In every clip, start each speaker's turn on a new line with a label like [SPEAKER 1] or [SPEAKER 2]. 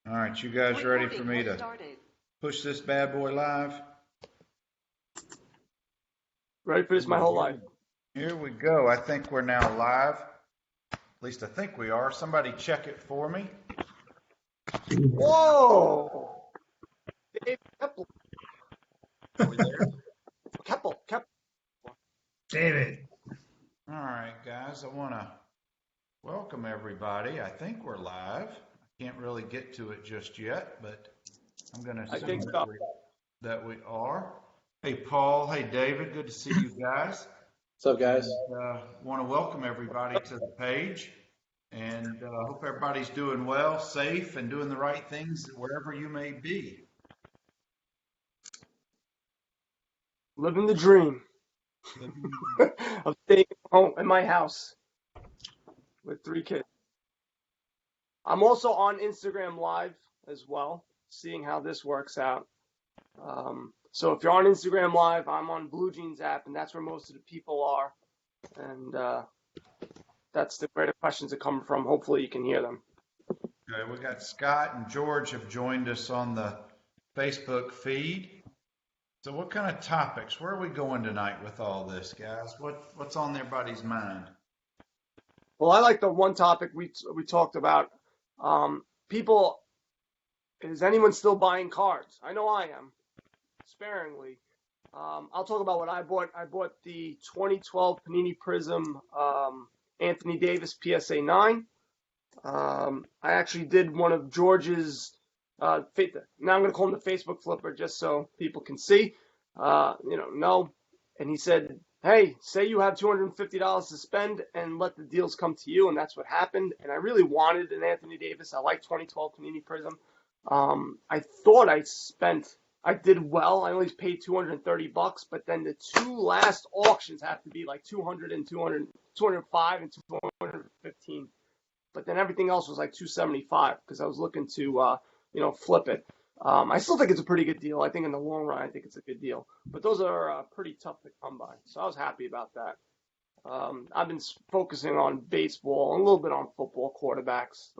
[SPEAKER 1] All right, you guys ready for me to push this bad boy live?
[SPEAKER 2] Ready for this my whole life.
[SPEAKER 1] Here we go. I think we're now live. At least I think we are. Somebody check it for me.
[SPEAKER 2] Whoa! Dave Keppel.
[SPEAKER 1] Are we there?
[SPEAKER 2] Keppel.
[SPEAKER 3] David.
[SPEAKER 1] All right, guys. I want to welcome everybody. I think we're live. I can't really get to it just yet, but I'm going to assume that we are. Hey, Paul. Hey, David. Good to see you guys.
[SPEAKER 4] What's up, guys?
[SPEAKER 1] Want to welcome everybody to the page, and hope everybody's doing well, safe, and doing the right things wherever you may be.
[SPEAKER 2] Living the dream of staying home in my house with 3 kids. I'm also on Instagram Live as well, seeing how this works out. So if you're on Instagram Live, I'm on Blue Jeans app, and that's where most of the people are. And that's where the questions are coming from. Hopefully you can hear them.
[SPEAKER 1] Okay, we got Scott and George have joined us on the Facebook feed. So what kind of topics? Where are we going tonight with all this, guys? What's on everybody's mind?
[SPEAKER 2] Well, I like the one topic we talked about. People, is anyone still buying cards? I know I am, sparingly. I'll talk about what I bought. I bought the 2012 Panini Prism Anthony Davis PSA 9. I actually did one of George's. Now I'm going to call him the Facebook flipper just so people can see. No. And he said, hey, say you have $250 to spend and let the deals come to you. And that's what happened. And I really wanted an Anthony Davis. I like 2012 Panini Prism. I thought I did well. I only paid $230, but then the 2 last auctions have to be like 200 and 205 and 215. But then everything else was like 275 because I was looking to flip it. I still think it's a pretty good deal. I think in the long run, I think it's a good deal. But those are pretty tough to come by. So I was happy about that. I've been focusing on baseball, and a little bit on football quarterbacks.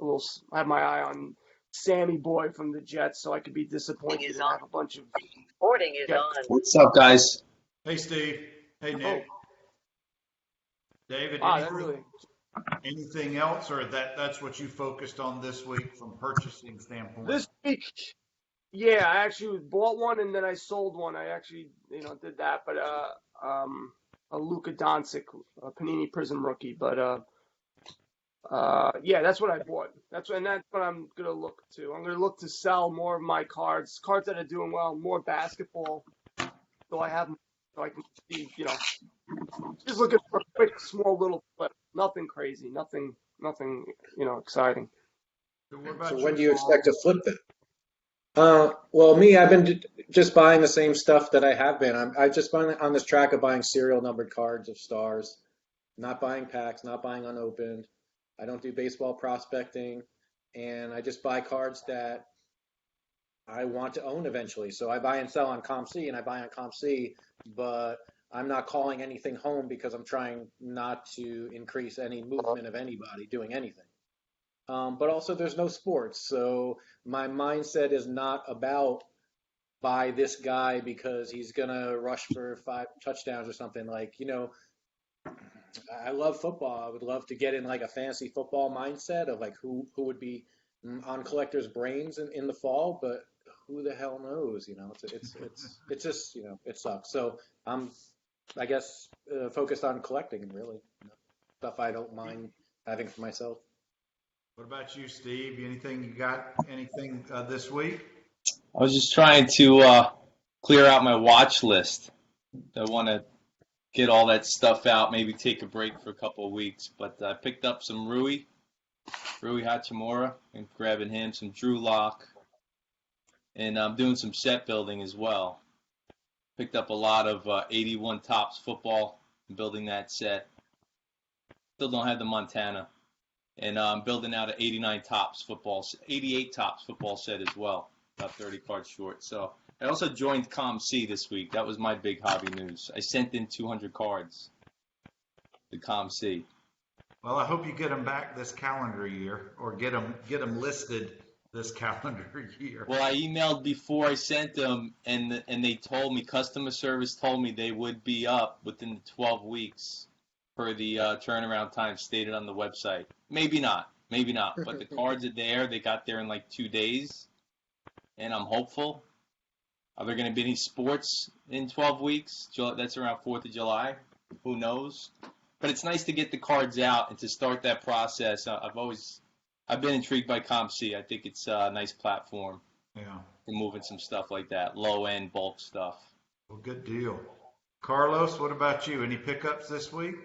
[SPEAKER 2] I have my eye on Sammy Boy from the Jets, so I could be disappointed and have a bunch of.
[SPEAKER 5] Recording is on.
[SPEAKER 4] What's up, guys?
[SPEAKER 1] Hey, Steve. Hey, Nick. David, anything else, or that's what you focused on this week from purchasing standpoint?
[SPEAKER 2] This week, yeah, I actually bought one and then I sold one. I actually, did that, but a Luka Doncic, a Panini Prism rookie. But yeah, that's what I bought. That's what I'm gonna look to. I'm gonna look to sell more of my cards that are doing well, more basketball. So I can see, just looking for a quick, small little flip. Nothing crazy, nothing, exciting.
[SPEAKER 4] So when do you expect to flip it? Well, me, I've been just buying the same stuff that I have been. I've just been on this track of buying serial numbered cards of stars, not buying packs, not buying unopened. I don't do baseball prospecting, and I just buy cards that I want to own eventually. So I buy and sell on ComC, and I buy on ComC, but I'm not calling anything home because I'm trying not to increase any movement of anybody doing anything. But also there's no sports. So my mindset is not about buy this guy because he's going to rush for 5 touchdowns or something. Like, I love football. I would love to get in like a fantasy football mindset of like who would be on collectors' brains in the fall, but who the hell knows? It's just, it sucks. So I'm, I guess, focused on collecting, really. Stuff I don't mind having for myself.
[SPEAKER 1] What about you, Steve? You got anything this week?
[SPEAKER 6] I was just trying to clear out my watch list. I want to get all that stuff out, maybe take a break for a couple of weeks. But I picked up some Rui Hachimura, and grabbing him, some Drew Lock, and I'm doing some set building as well. Picked up a lot of 81 Topps football, building that set. Still don't have the Montana. And I'm building out an 88 Topps football set as well, about 30 cards short. So I also joined ComC this week. That was my big hobby news. I sent in 200 cards to ComC.
[SPEAKER 1] Well, I hope you get them back this calendar year, or get them listed this calendar year.
[SPEAKER 6] Well, I emailed before I sent them, and they told me, customer service told me they would be up within the 12 weeks per the turnaround time stated on the website. Maybe not, but the cards are there. They got there in like 2 days, and I'm hopeful. Are there going to be any sports in 12 weeks? That's around 4th of July. Who knows? But it's nice to get the cards out and to start that process. I've been intrigued by ComC. I think it's a nice platform
[SPEAKER 1] Yeah.
[SPEAKER 6] for moving some stuff like that, low-end bulk stuff.
[SPEAKER 1] Well, good deal. Carlos, what about you? Any pickups this week?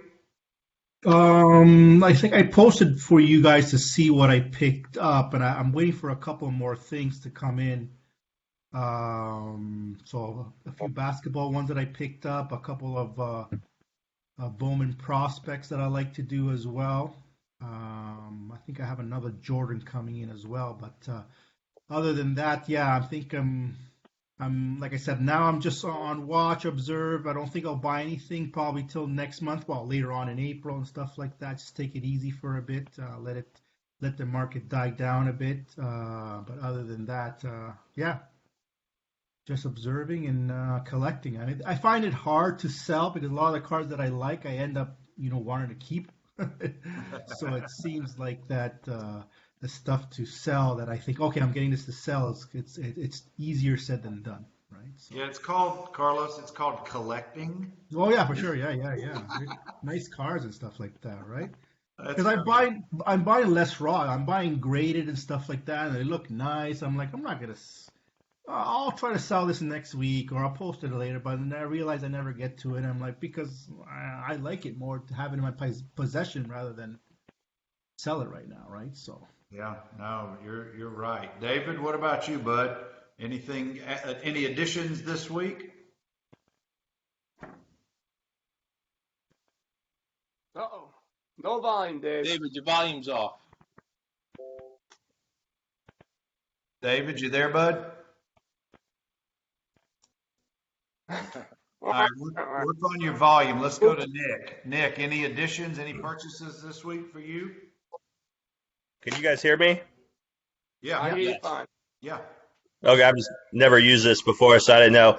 [SPEAKER 3] I think I posted for you guys to see what I picked up, and I'm waiting for a couple more things to come in. So a few basketball ones that I picked up, a couple of Bowman prospects that I like to do as well. I think I have another Jordan coming in as well, but other than that, yeah, I think I'm like I said, now I'm just on watch, observe. I don't think I'll buy anything probably till next month, well, later on in April and stuff like that. Just take it easy for a bit, let the market die down a bit. But other than that, yeah, just observing and collecting. I mean, I find it hard to sell because a lot of the cards that I like, I end up, wanting to keep. So it seems like that the stuff to sell that I think, okay, I'm getting this to sell. It's easier said than done, right? So,
[SPEAKER 1] Yeah, it's called, Carlos, it's called collecting.
[SPEAKER 3] oh yeah, for sure, yeah. Nice cars and stuff like that, right?
[SPEAKER 1] That's
[SPEAKER 3] Because
[SPEAKER 1] right.
[SPEAKER 3] I'm buying less raw. I'm buying graded and stuff like that, and they look nice. I'm like, I'm not gonna. I'll try to sell this next week, or I'll post it later. But then I realize I never get to it. I'm like, because I like it more to have it in my possession rather than sell it right now, right? So.
[SPEAKER 1] Yeah, no, you're right. David, what about you, bud? Anything, any additions this week?
[SPEAKER 2] Uh-oh. No volume, Dave.
[SPEAKER 6] David, your volume's off.
[SPEAKER 1] David, you there, bud? All right, work on your volume. Let's go to Nick. Nick, any additions, any purchases this week for you?
[SPEAKER 5] Can you guys hear me?
[SPEAKER 1] Yeah,
[SPEAKER 2] I hear you
[SPEAKER 6] Yes.
[SPEAKER 2] fine.
[SPEAKER 1] yeah.
[SPEAKER 5] Okay, I've just never used this before, so I didn't know.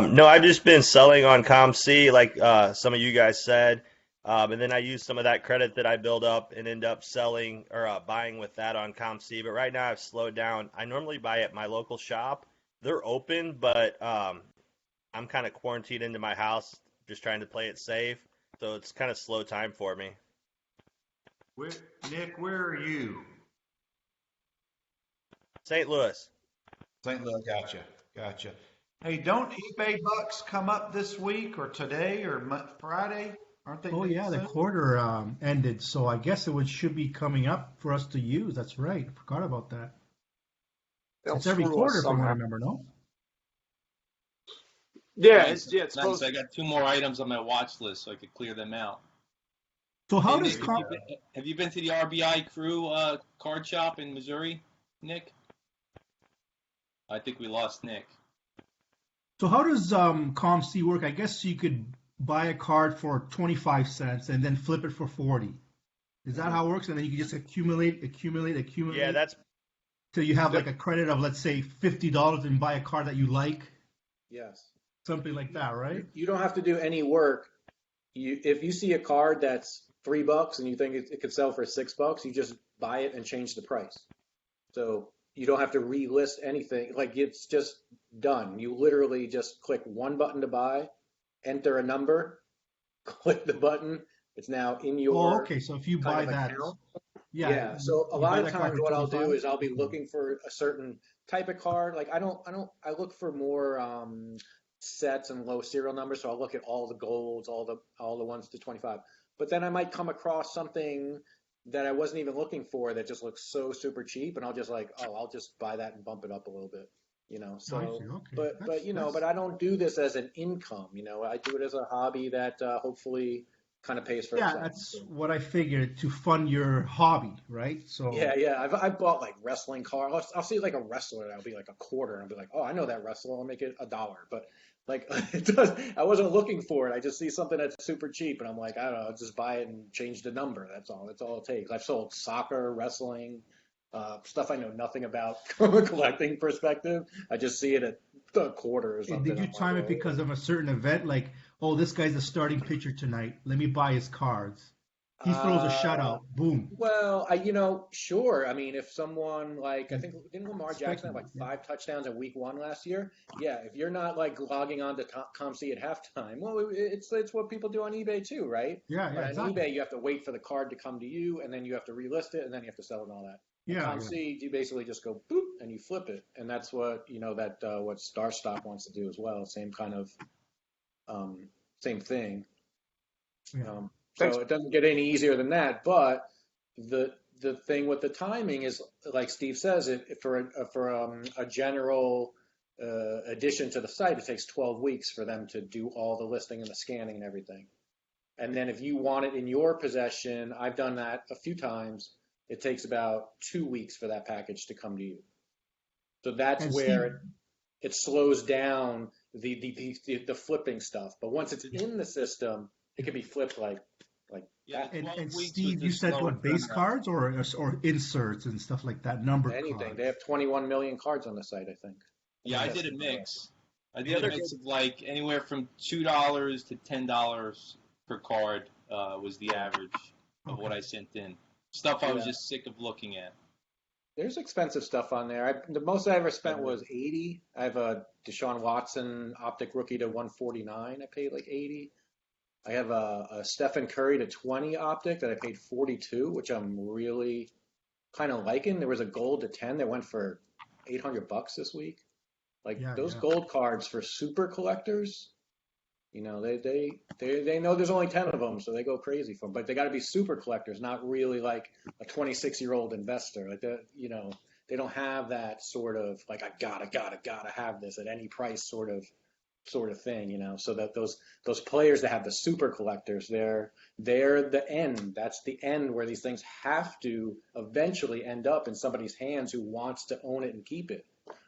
[SPEAKER 5] No, I've just been selling on ComC, like some of you guys said, and then I use some of that credit that I build up and end up selling or buying with that on ComC. But right now I've slowed down. I normally buy at my local shop. They're open, but I'm kind of quarantined into my house, just trying to play it safe. So it's kind of slow time for me.
[SPEAKER 1] Nick, where are you?
[SPEAKER 5] St. Louis.
[SPEAKER 1] St. Louis, gotcha. Hey, don't eBay bucks come up this week or today or Friday? Aren't they?
[SPEAKER 3] Oh yeah, the quarter ended, so I guess should be coming up for us to use. That's right. I forgot about that.
[SPEAKER 2] They'll
[SPEAKER 3] It's every
[SPEAKER 2] screw us
[SPEAKER 3] quarter, from what I
[SPEAKER 2] somehow.
[SPEAKER 3] remember, no?
[SPEAKER 2] Yeah,
[SPEAKER 6] Nice.
[SPEAKER 2] it's
[SPEAKER 6] Nice.
[SPEAKER 2] supposed
[SPEAKER 6] I got 2 more items on my watch list, so I could clear them out.
[SPEAKER 3] So how
[SPEAKER 6] Hey,
[SPEAKER 3] does
[SPEAKER 6] Nick, have you been to the RBI Crew card shop in Missouri, Nick? I think we lost Nick.
[SPEAKER 3] ComC work? I guess you could buy a card for 25 cents and then flip it for 40. Is that how it works? And then you can just accumulate
[SPEAKER 5] Yeah, that's
[SPEAKER 3] till you have like a credit of, let's say, $50 and buy a card that you like,
[SPEAKER 4] Yes.
[SPEAKER 3] something like that, right?
[SPEAKER 4] You don't have to do any work. If you see a card that's $3 and you think it could sell for $6, you just buy it and change the price. So you don't have to relist anything. Like, it's just done. You literally just click one button to buy, enter a number, click the button. It's now in your
[SPEAKER 3] Okay. So if you
[SPEAKER 4] kind
[SPEAKER 3] buy
[SPEAKER 4] of
[SPEAKER 3] that,
[SPEAKER 4] account.
[SPEAKER 3] yeah.
[SPEAKER 4] Yeah. So a
[SPEAKER 3] you
[SPEAKER 4] lot
[SPEAKER 3] buy
[SPEAKER 4] of
[SPEAKER 3] that card
[SPEAKER 4] times
[SPEAKER 3] for
[SPEAKER 4] what I'll do
[SPEAKER 3] 25?
[SPEAKER 4] is I'll be looking for a certain type of card. Like I look for more sets and low serial numbers. So I'll look at all the golds, all the ones to 25. But then I might come across something that I wasn't even looking for that just looks so super cheap, and I'll just like, oh, I'll just buy that and bump it up a little bit, So,
[SPEAKER 3] I see. Okay.
[SPEAKER 4] but
[SPEAKER 3] That's-
[SPEAKER 4] but I don't do this as an income, I do it as a hobby that hopefully kind of pays for
[SPEAKER 3] Yeah,
[SPEAKER 4] itself.
[SPEAKER 3] that's what I figured, to fund your hobby, right? So
[SPEAKER 4] Yeah. I've bought like wrestling cards. I'll see like a wrestler that'll be like a quarter, and I'll be like, oh, I know that wrestler. I'll make it $1. But like, I wasn't looking for it. I just see something that's super cheap, and I'm like, I don't know, I'll just buy it and change the number. That's all. That's all it takes. I've sold soccer, wrestling, stuff I know nothing about from a collecting perspective. I just see it at the quarter or something.
[SPEAKER 3] Did you time it because of a certain event? Like, oh, this guy's the starting pitcher tonight. Let me buy his cards. He throws a shutout. Boom.
[SPEAKER 4] Well, sure. I mean, if someone I think didn't Lamar Jackson have like 5 touchdowns in week 1 last year? Yeah. If you're not like logging on to ComC at halftime, well, it's what people do on eBay too, right?
[SPEAKER 3] Yeah,
[SPEAKER 4] But on
[SPEAKER 3] exactly.
[SPEAKER 4] eBay, you have to wait for the card to come to you, and then you have to relist it, and then you have to sell it and all that.
[SPEAKER 3] Yeah.
[SPEAKER 4] ComC, you basically just go boop and you flip it, and that's what what Star Stock wants to do as well. Same kind of same thing.
[SPEAKER 3] Yeah.
[SPEAKER 4] So it doesn't get any easier than that. But the thing with the timing is, like Steve says, for a general addition to the site, it takes 12 weeks for them to do all the listing and the scanning and everything. And then if you want it in your possession, I've done that a few times. It takes about 2 weeks for that package to come to you. So that's where it slows down the flipping stuff. But once it's in the system, it can be flipped like
[SPEAKER 3] And Steve, you said what, base cards or inserts and stuff like that, numbered
[SPEAKER 4] anything.
[SPEAKER 3] cards?
[SPEAKER 4] They have 21 million cards on the site, I think.
[SPEAKER 6] Yeah, I did a mix. I did a mix of like anywhere from $2 to $10 per card was the average of what I sent in. Stuff I was just sick of looking at.
[SPEAKER 4] There's expensive stuff on there. The most I ever spent was $80. I have a Deshaun Watson optic rookie to 149. I paid like $80. I have a Stephen Curry to 20 optic that I paid $42, which I'm really kind of liking. There was a gold to 10 that went for $800 this week. Those gold cards for super collectors, they know there's only 10 of them, so they go crazy for them. But they got to be super collectors, not really like a 26-year-old investor. Like they don't have that sort of like I gotta have this at any price sort of thing, so that those players that have the super collectors, they're the end. That's the end where these things have to eventually end up in somebody's hands who wants to own it and keep it.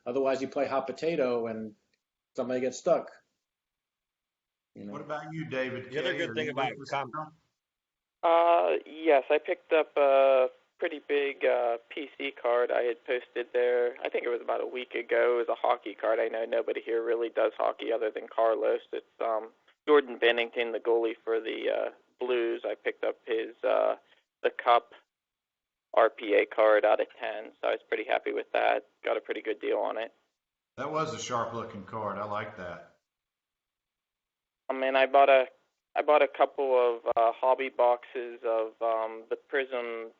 [SPEAKER 4] Otherwise, you play hot potato and somebody gets stuck.
[SPEAKER 1] What about you, David?
[SPEAKER 5] The other good thing about
[SPEAKER 7] yes, I picked up a pretty big PC card I had posted there. I think it was about a week ago. It was a hockey card. I know nobody here really does hockey other than Carlos. It's Jordan Bennington, the goalie for the Blues. I picked up his the Cup RPA card out of 10, so I was pretty happy with that. Got a pretty good deal on it.
[SPEAKER 1] That was a sharp-looking card. I like that.
[SPEAKER 7] I mean, I bought a couple of hobby boxes of the Prism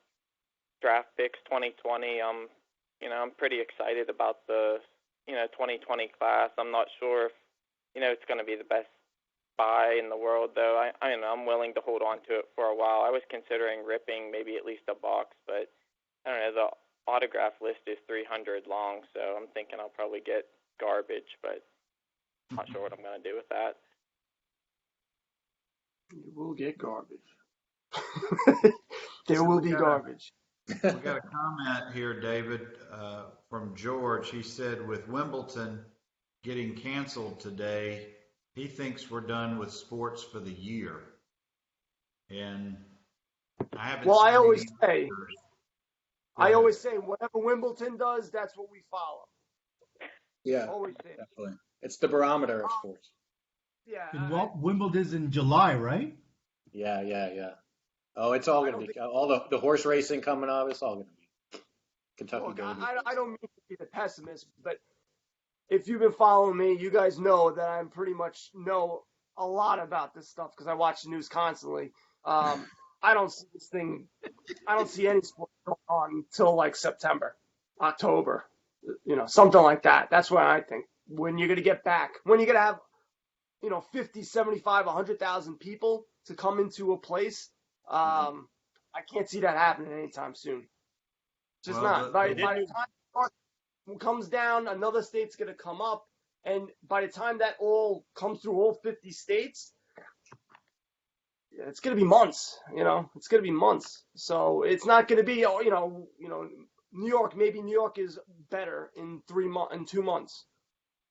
[SPEAKER 7] draft picks 2020. I'm pretty excited about the 2020 class. I'm not sure if it's going to be the best buy in the world, though. I'm willing to hold on to it for a while. I was considering ripping maybe at least a box, but I don't know. The autograph list is 300 long, so I'm thinking I'll probably get garbage, but I'm not sure what I'm going to do with that.
[SPEAKER 2] You will get garbage. There will be garbage.
[SPEAKER 1] We got a comment here, David, from George. He said, with Wimbledon getting canceled today, he thinks we're done with sports for the year. And I haven't.
[SPEAKER 2] Well, I always say, whatever Wimbledon does, that's what we follow.
[SPEAKER 4] Yeah,
[SPEAKER 2] always say.
[SPEAKER 4] Definitely. It's the barometer of sports.
[SPEAKER 2] Yeah.
[SPEAKER 3] Wimbledon's in July, right?
[SPEAKER 4] Yeah. Oh, it's all going to be all the horse racing coming up. It's all going to be Kentucky Derby.
[SPEAKER 2] I don't mean to be the pessimist, but if you've been following me, you guys know that I pretty much know a lot about this stuff because I watch the news constantly. I don't see this thing. I don't see any sport going on until like September, October, something like that. That's what I think. When you're going to get back, when you're going to have 50, 75, 100,000 people to come into a place. I can't see that happening anytime soon. Just not. By the time it comes down, another state's going to come up. And by the time that all comes through all 50 states, it's going to be months, it's going to be months. So it's not going to be, New York, maybe New York is better in 2 months,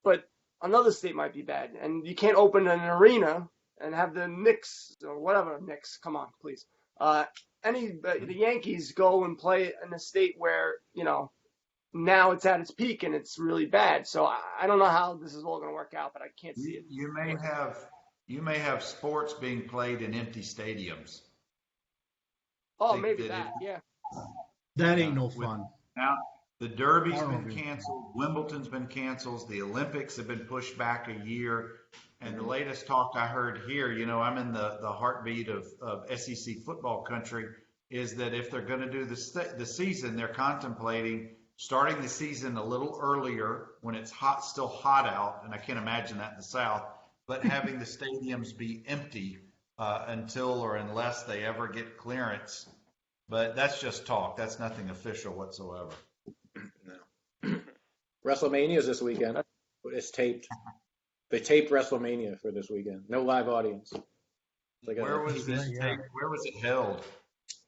[SPEAKER 2] but another state might be bad. And you can't open an arena and have the Knicks or whatever Knicks, come on, please, The Yankees go and play in a state where, now it's at its peak and it's really bad. So I don't know how this is all going to work out, but I can't see it.
[SPEAKER 1] You may have sports being played in empty stadiums.
[SPEAKER 2] Oh, maybe that. Yeah.
[SPEAKER 3] That ain't no fun.
[SPEAKER 1] Now, the Derby's been canceled, Wimbledon's been canceled, the Olympics have been pushed back a year, and the latest talk I heard here, I'm in the heartbeat of SEC football country, is that if they're going to do the season, they're contemplating starting the season a little earlier when it's still hot out, and I can't imagine that in the South, but having the stadiums be empty until or unless they ever get clearance. But that's just talk. That's nothing official whatsoever.
[SPEAKER 4] No. WrestleMania is this weekend. It's taped. They taped WrestleMania for this weekend. No live audience.
[SPEAKER 1] Where was this taped? Where was it held?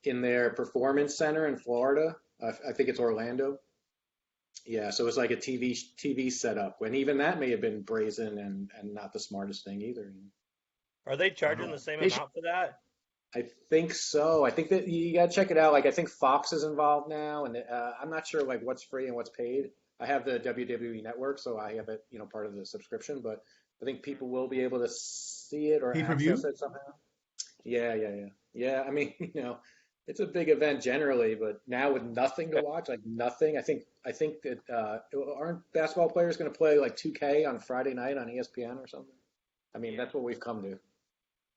[SPEAKER 4] In their performance center in Florida. I think it's Orlando. Yeah, so it's like a TV setup. And even that may have been brazen and not the smartest thing either.
[SPEAKER 5] Are they charging the same amount for that?
[SPEAKER 4] I think so. I think that you got to check it out. Like, I think Fox is involved now, and I'm not sure like what's free and what's paid. I have the WWE Network, so I have it, part of the subscription. But I think people will be able to see it or access it somehow. Yeah. I mean, it's a big event generally, but now with nothing to watch, like nothing. I think that aren't basketball players going to play like 2K on Friday night on ESPN or something? I mean, that's what we've come to,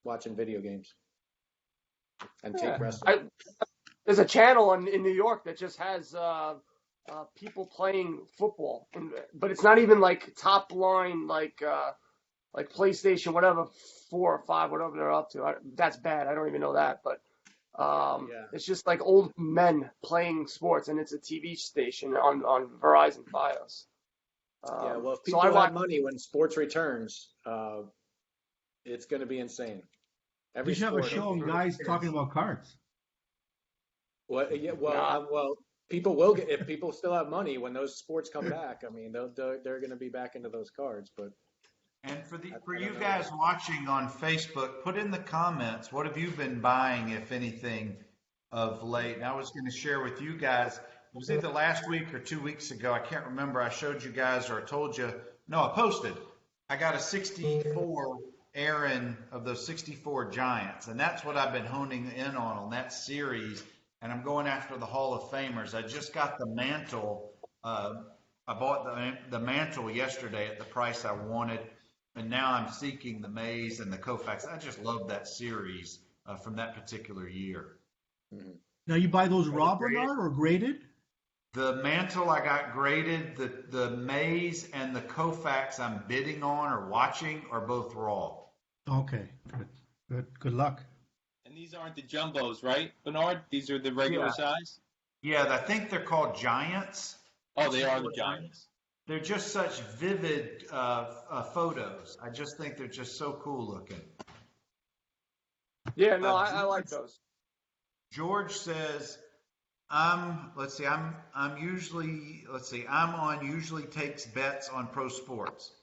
[SPEAKER 4] watching video games. And tape wrestling.
[SPEAKER 2] There's a channel in New York that just has people playing football, but it's not even like top line like PlayStation, whatever, 4 or 5, whatever they're up to. That's bad. I don't even know that, but it's just like old men playing sports, and it's a TV station on Verizon Fios.
[SPEAKER 4] Well, if people have money when sports returns, it's going to be insane.
[SPEAKER 3] You should have a show of guys talking about cards.
[SPEAKER 4] Well, well, people will get, if people still have money when those sports come back. I mean, they're going to be back into those cards. But
[SPEAKER 1] for you guys watching on Facebook, put in the comments, what have you been buying, if anything, of late? And I was going to share with you guys. It was either last week or 2 weeks ago. I can't remember. I showed you guys, or I told you. No, I posted. I got a 64. Aaron of those 64 Giants, and that's what I've been honing in on that series, and I'm going after the Hall of Famers. I just got the mantle. I bought the mantle yesterday at the price I wanted, and now I'm seeking the Mays and the Koufax. I just love that series from that particular year.
[SPEAKER 3] Mm-hmm. Now you buy those raw, Bernard, or graded?
[SPEAKER 1] The mantle I got graded. The Mays and the Koufax I'm bidding on or watching are both raw.
[SPEAKER 3] Okay, good luck.
[SPEAKER 6] And these aren't the jumbos, right, Bernard? These are the regular size?
[SPEAKER 1] Yeah, I think they're called Giants.
[SPEAKER 6] Oh, they are the Giants.
[SPEAKER 1] They're just such vivid photos. I just think they're just so cool looking.
[SPEAKER 2] Yeah, no, I like those.
[SPEAKER 1] George says, I'm usually takes bets on pro sports.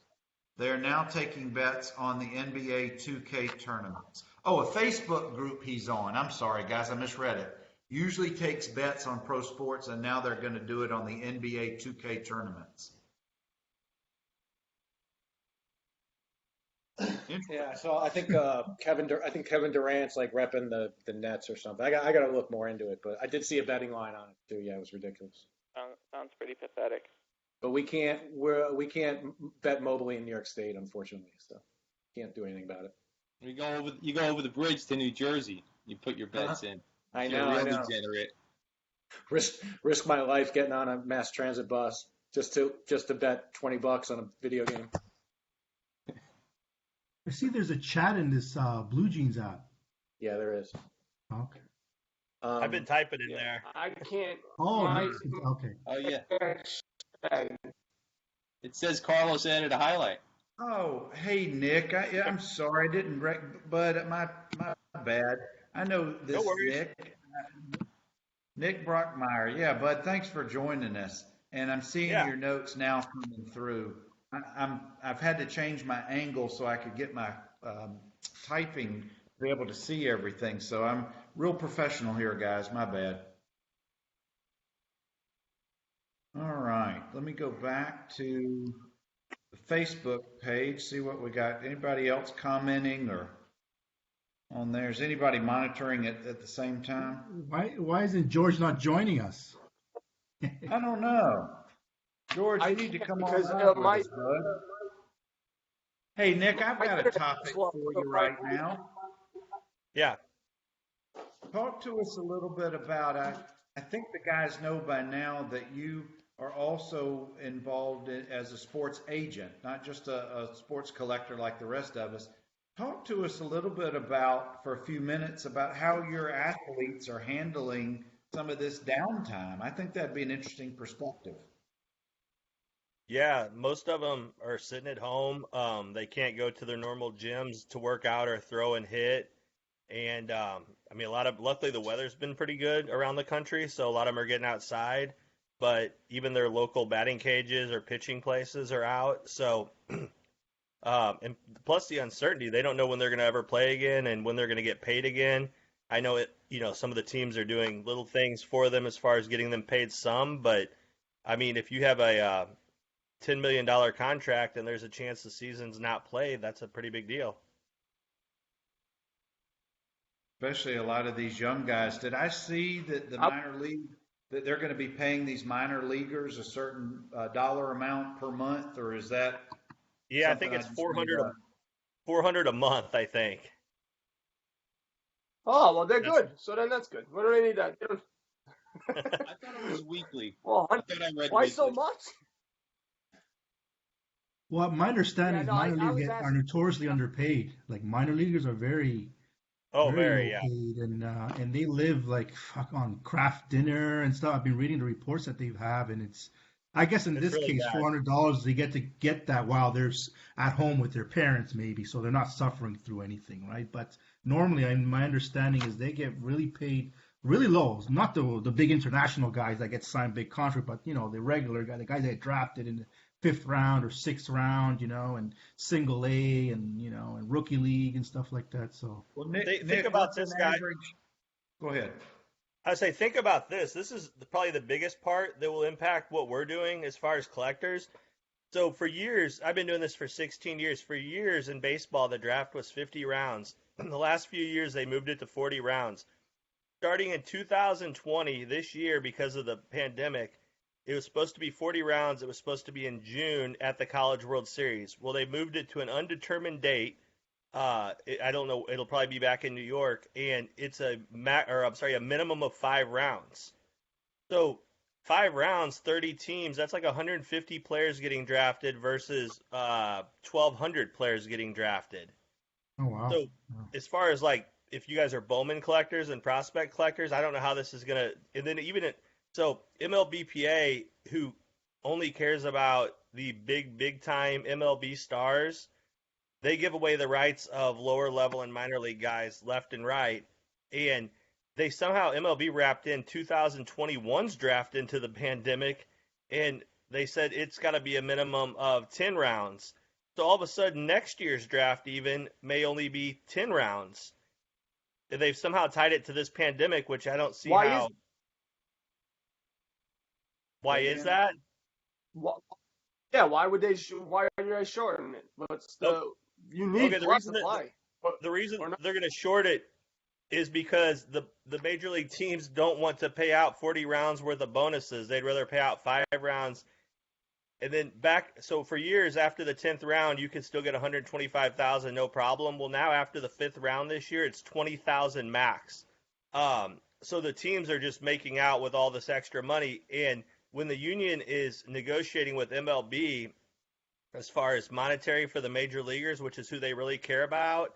[SPEAKER 1] They're now taking bets on the NBA 2K tournaments. Oh, a Facebook group he's on. I'm sorry, guys, I misread it. Usually takes bets on pro sports, and now they're going to do it on the NBA 2K tournaments.
[SPEAKER 4] Yeah, so I think Kevin Durant's like repping the Nets or something. I got to look more into it, but I did see a betting line on it too. Yeah, it was ridiculous.
[SPEAKER 7] Sounds pretty pathetic.
[SPEAKER 4] But we can't bet mobily in New York State, unfortunately. So can't do anything about it.
[SPEAKER 6] You go over the bridge to New Jersey. You put your bets in.
[SPEAKER 4] I know.
[SPEAKER 6] Degenerate.
[SPEAKER 4] Risk my life getting on a mass transit bus just to bet $20 on a video game.
[SPEAKER 3] I see there's a chat in this Blue Jeans app.
[SPEAKER 4] Yeah, there is.
[SPEAKER 3] Okay.
[SPEAKER 5] I've been typing in there.
[SPEAKER 2] I can't.
[SPEAKER 3] Oh, okay.
[SPEAKER 6] Oh yeah. It says Carlos added a highlight.
[SPEAKER 1] Oh, hey Nick. I'm sorry, I didn't but my bad. I know this.
[SPEAKER 5] No worries.
[SPEAKER 1] Nick Brockmeyer. Yeah, bud. Thanks for joining us. And I'm seeing your notes now coming through. I've had to change my angle so I could get my typing to be able to see everything. So I'm real professional here, guys. My bad. All right, let me go back to the Facebook page, see what we got. Anybody else commenting or on there? Is anybody monitoring it at the same time?
[SPEAKER 3] Why isn't George not joining us?
[SPEAKER 1] I don't know. George, you need to come on
[SPEAKER 2] because
[SPEAKER 1] up with us, bud. Hey, Nick, I've got a topic for you right now.
[SPEAKER 5] Yeah.
[SPEAKER 1] Talk to us a little bit about, I think the guys know by now that you are also involved as a sports agent, not just a sports collector like the rest of us. Talk to us a little bit about, for a few minutes, about how your athletes are handling some of this downtime. I think that'd be an interesting perspective.
[SPEAKER 5] Yeah, most of them are sitting at home. They can't go to their normal gyms to work out or throw and hit. And I mean, luckily the weather's been pretty good around the country, so a lot of them are getting outside. But even their local batting cages or pitching places are out. So, and plus the uncertainty, they don't know when they're going to ever play again and when they're going to get paid again. I know some of the teams are doing little things for them as far as getting them paid some, but I mean, if you have a $10 million contract and there's a chance the season's not played, that's a pretty big deal.
[SPEAKER 1] Especially a lot of these young guys. Did I see that the minor league, that they're going to be paying these minor leaguers a certain dollar amount per month, or is that?
[SPEAKER 5] Yeah, I think it's 400 a month, I think.
[SPEAKER 2] Oh, well, they're good. So then that's good. What do they need that?
[SPEAKER 6] I thought it was weekly.
[SPEAKER 2] Well,
[SPEAKER 6] I thought I read
[SPEAKER 2] why
[SPEAKER 6] weekly.
[SPEAKER 2] so much?
[SPEAKER 3] Well, my understanding is minor
[SPEAKER 2] I was
[SPEAKER 3] leaguers are notoriously underpaid. Like minor leaguers are very
[SPEAKER 5] very
[SPEAKER 3] low paid, and they live like fuck on craft dinner and stuff. I've been reading the reports that they have, and I guess in this
[SPEAKER 5] really
[SPEAKER 3] case,
[SPEAKER 5] bad.
[SPEAKER 3] $400 they get that while they're at home with their parents, maybe, so they're not suffering through anything, right? But normally, my understanding is they get really paid really low. Not the big international guys that get signed big contract, but the regular guy, the guys that get drafted in the 5th round or 6th round, and single A and and rookie league and stuff like that. So,
[SPEAKER 1] well, Nick,
[SPEAKER 5] think about this guy.
[SPEAKER 1] Go ahead.
[SPEAKER 5] I say, think about this. This is probably the biggest part that will impact what we're doing as far as collectors. So for years, I've been doing this for 16 years. For years in baseball, the draft was 50 rounds. In the last few years, they moved it to 40 rounds. Starting in 2020, this year, because of the pandemic, it was supposed to be 40 rounds. It was supposed to be in June at the College World Series. Well, they moved it to an undetermined date. I don't know. It'll probably be back in New York, and it's a minimum of 5 rounds. So 5 rounds, 30 teams. That's like 150 players getting drafted versus 1,200 players getting drafted.
[SPEAKER 3] oh wow.
[SPEAKER 5] So as far as like if you guys are Bowman collectors and prospect collectors, I don't know how this is gonna. And then so MLBPA, who only cares about the big time MLB stars, they give away the rights of lower level and minor league guys left and right, and they somehow MLB wrapped in 2021's draft into the pandemic, and they said it's got to be a minimum of 10 rounds. So all of a sudden next year's draft even may only be 10 rounds. And they've somehow tied it to this pandemic, which I don't see how. Why is that?
[SPEAKER 2] Yeah, why would they? Why are you guys shorting it? What's you need supply.
[SPEAKER 5] The reason they're going to short it is because the major league teams don't want to pay out 40 rounds worth of bonuses. They'd rather pay out 5 rounds. And then so for years after the 10th round, you can still get 125,000, no problem. Well, now after the 5th round this year, it's 20,000 max. So the teams are just making out with all this extra money. And when the union is negotiating with MLB, as far as monetary for the major leaguers, which is who they really care about,